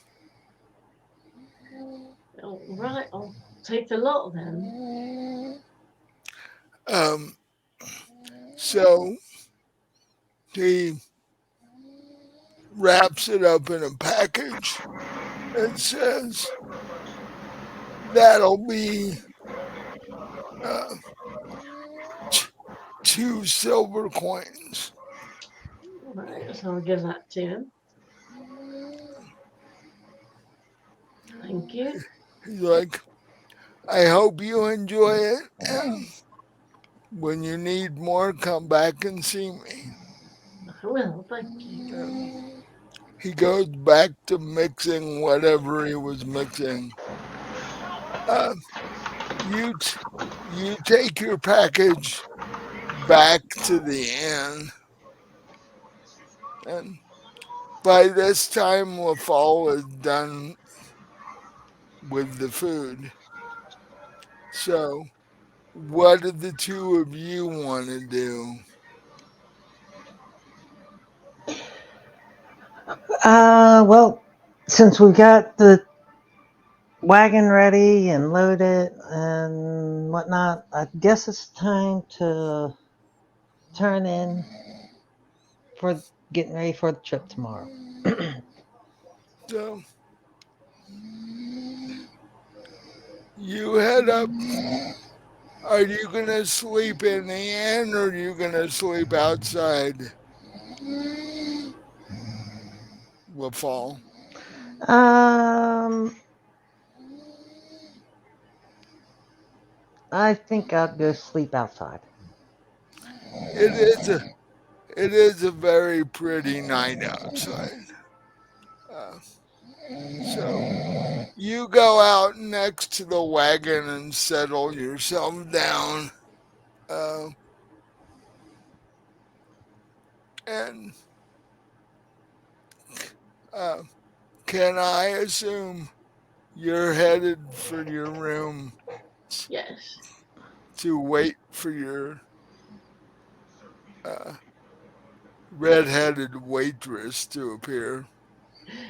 All right, I'll take the lot then. Um, so he wraps it up in a package and says, "That'll be uh, 2 silver coins." All right, so I'll give that to him. Thank you. He's like, "I hope you enjoy it, and when you need more, come back and see me." I will, thank you. And he goes back to mixing whatever he was mixing. Uh, you you take your package back to the inn, and by this time, Lafal is done with the food. So, what did the two of you want to do? Well, since we got the wagon ready and loaded and whatnot, I guess it's time to turn in for getting ready for the trip tomorrow. So, you head up. Are you going to sleep in the inn or are you going to sleep outside Lafal? um, I think I'll go sleep outside. It is a very pretty night outside. Uh, so you go out next to the wagon and settle yourself down. Uh, and uh, can I assume you're headed for your room Yes, to wait for your uh, red-headed waitress to appear?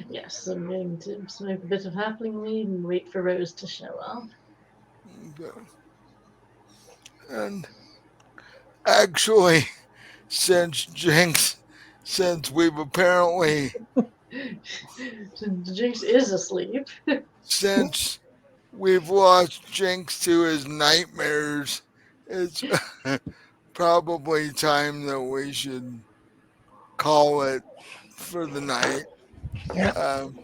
yes, I'm going to smoke a bit of halfling weed and wait for Rose to show up. Okay. And actually, since Jinx, since we've apparently, Jinx is asleep. since we've lost Jinx to his nightmares, it's probably time that we should call it for the night. Yeah. Um,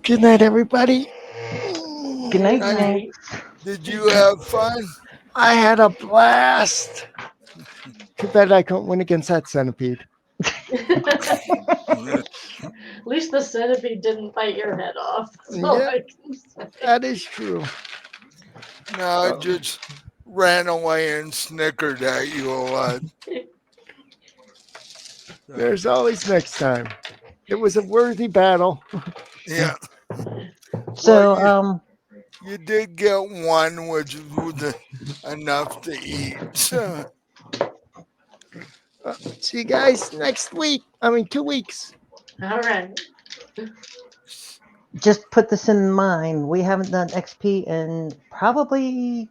Good night, everybody. Good night, Good night. Jinx. night. Did you have fun? I had a blast. Too bad I couldn't win against that centipede. At least the centipede didn't bite your head off. That's all Yeah, I can say. that is true. No, it Oh, just ran away and snickered at you a lot. So, there's always next time. It was a worthy battle. yeah. Well, So, you did get one, which was enough to eat. So, See you guys next week. 2 weeks. All right. just put this in mind. We haven't done XP in probably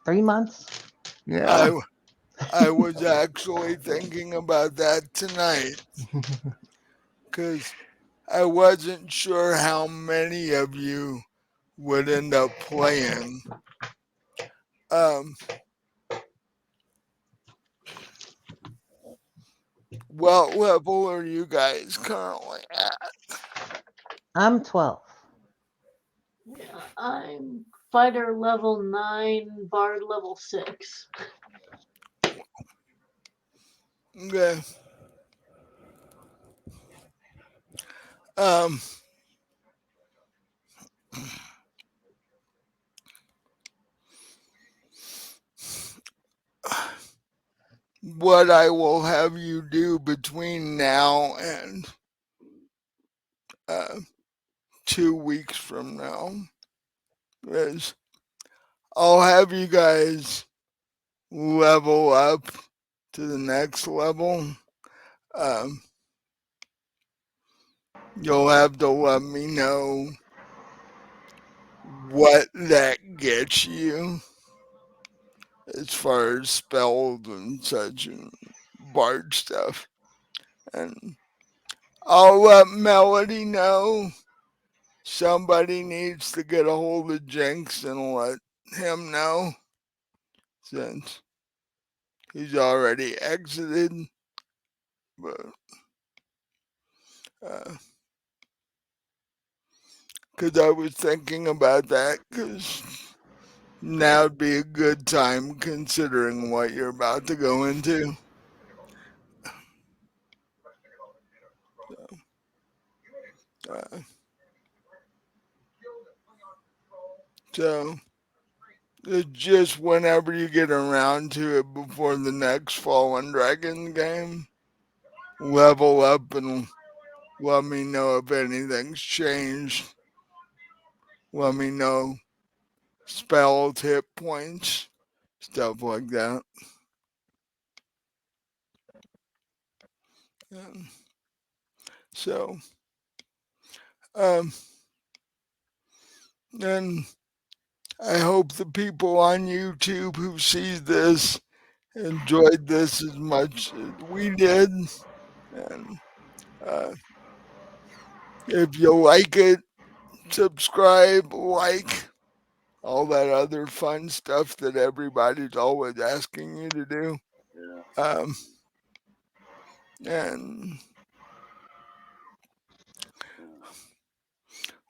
3 months. Yeah. I I was actually thinking about that tonight because I wasn't sure how many of you would end up playing. Um, what level are you guys currently at? I'm 12. Yeah, I'm fighter level 9, bard level 6. Okay. Um, what I will have you do between now and uh, 2 weeks from now is I'll have you guys level up to the next level. Um, you'll have to let me know what that gets you as far as spells and such and bard stuff. And I'll let Melody know somebody needs to get a hold of Jinx and let him know since he's already exited. But because I was thinking about that because now would be a good time considering what you're about to go into. Uh, so it's just whenever you get around to it before the next Fallen Dragon game, level up and let me know if anything's changed. Let me know spells, hit points, stuff like that. Um, so, um, and I hope the people on YouTube who see this enjoyed this as much as we did. And if you like it, subscribe, like, all that other fun stuff that everybody's always asking you to do. Um, and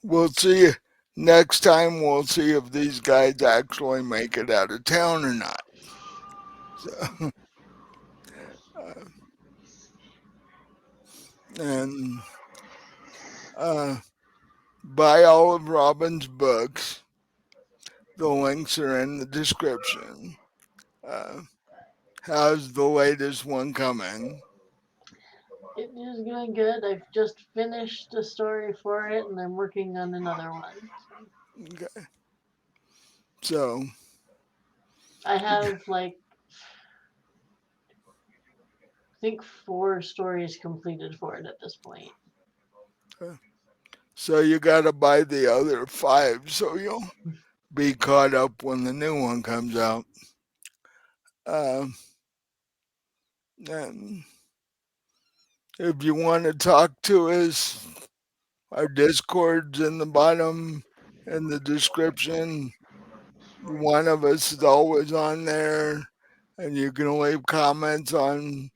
we'll see. Next time, we'll see if these guys actually make it out of town or not. So, uh, and buy all of Robin's books. The links are in the description. Uh, how's the latest one coming? It is going good. I've just finished a story for it, and I'm working on another one. Okay. So, I have I think 4 stories completed for it at this point. so you gotta buy the other 5 so you'll be caught up when the new one comes out. Um, and if you want to talk to us, our Discord's in the bottom in the description. One of us is always on there, and you can leave comments on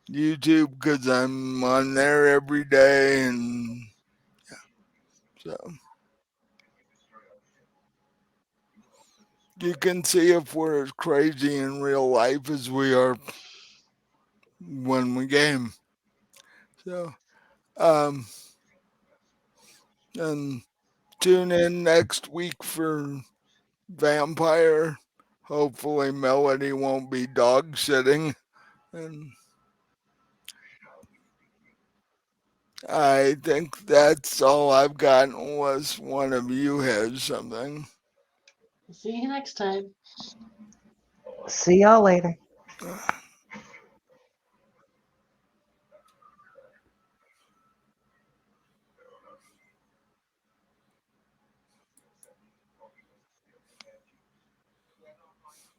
YouTube because I'm on there every day, and so you can see if we're as crazy in real life as we are when we game. So, um, and tune in next week for Vampire. Hopefully, Melody won't be dog sitting. And I think that's all I've got, unless one of you has something. See you next time. See y'all later.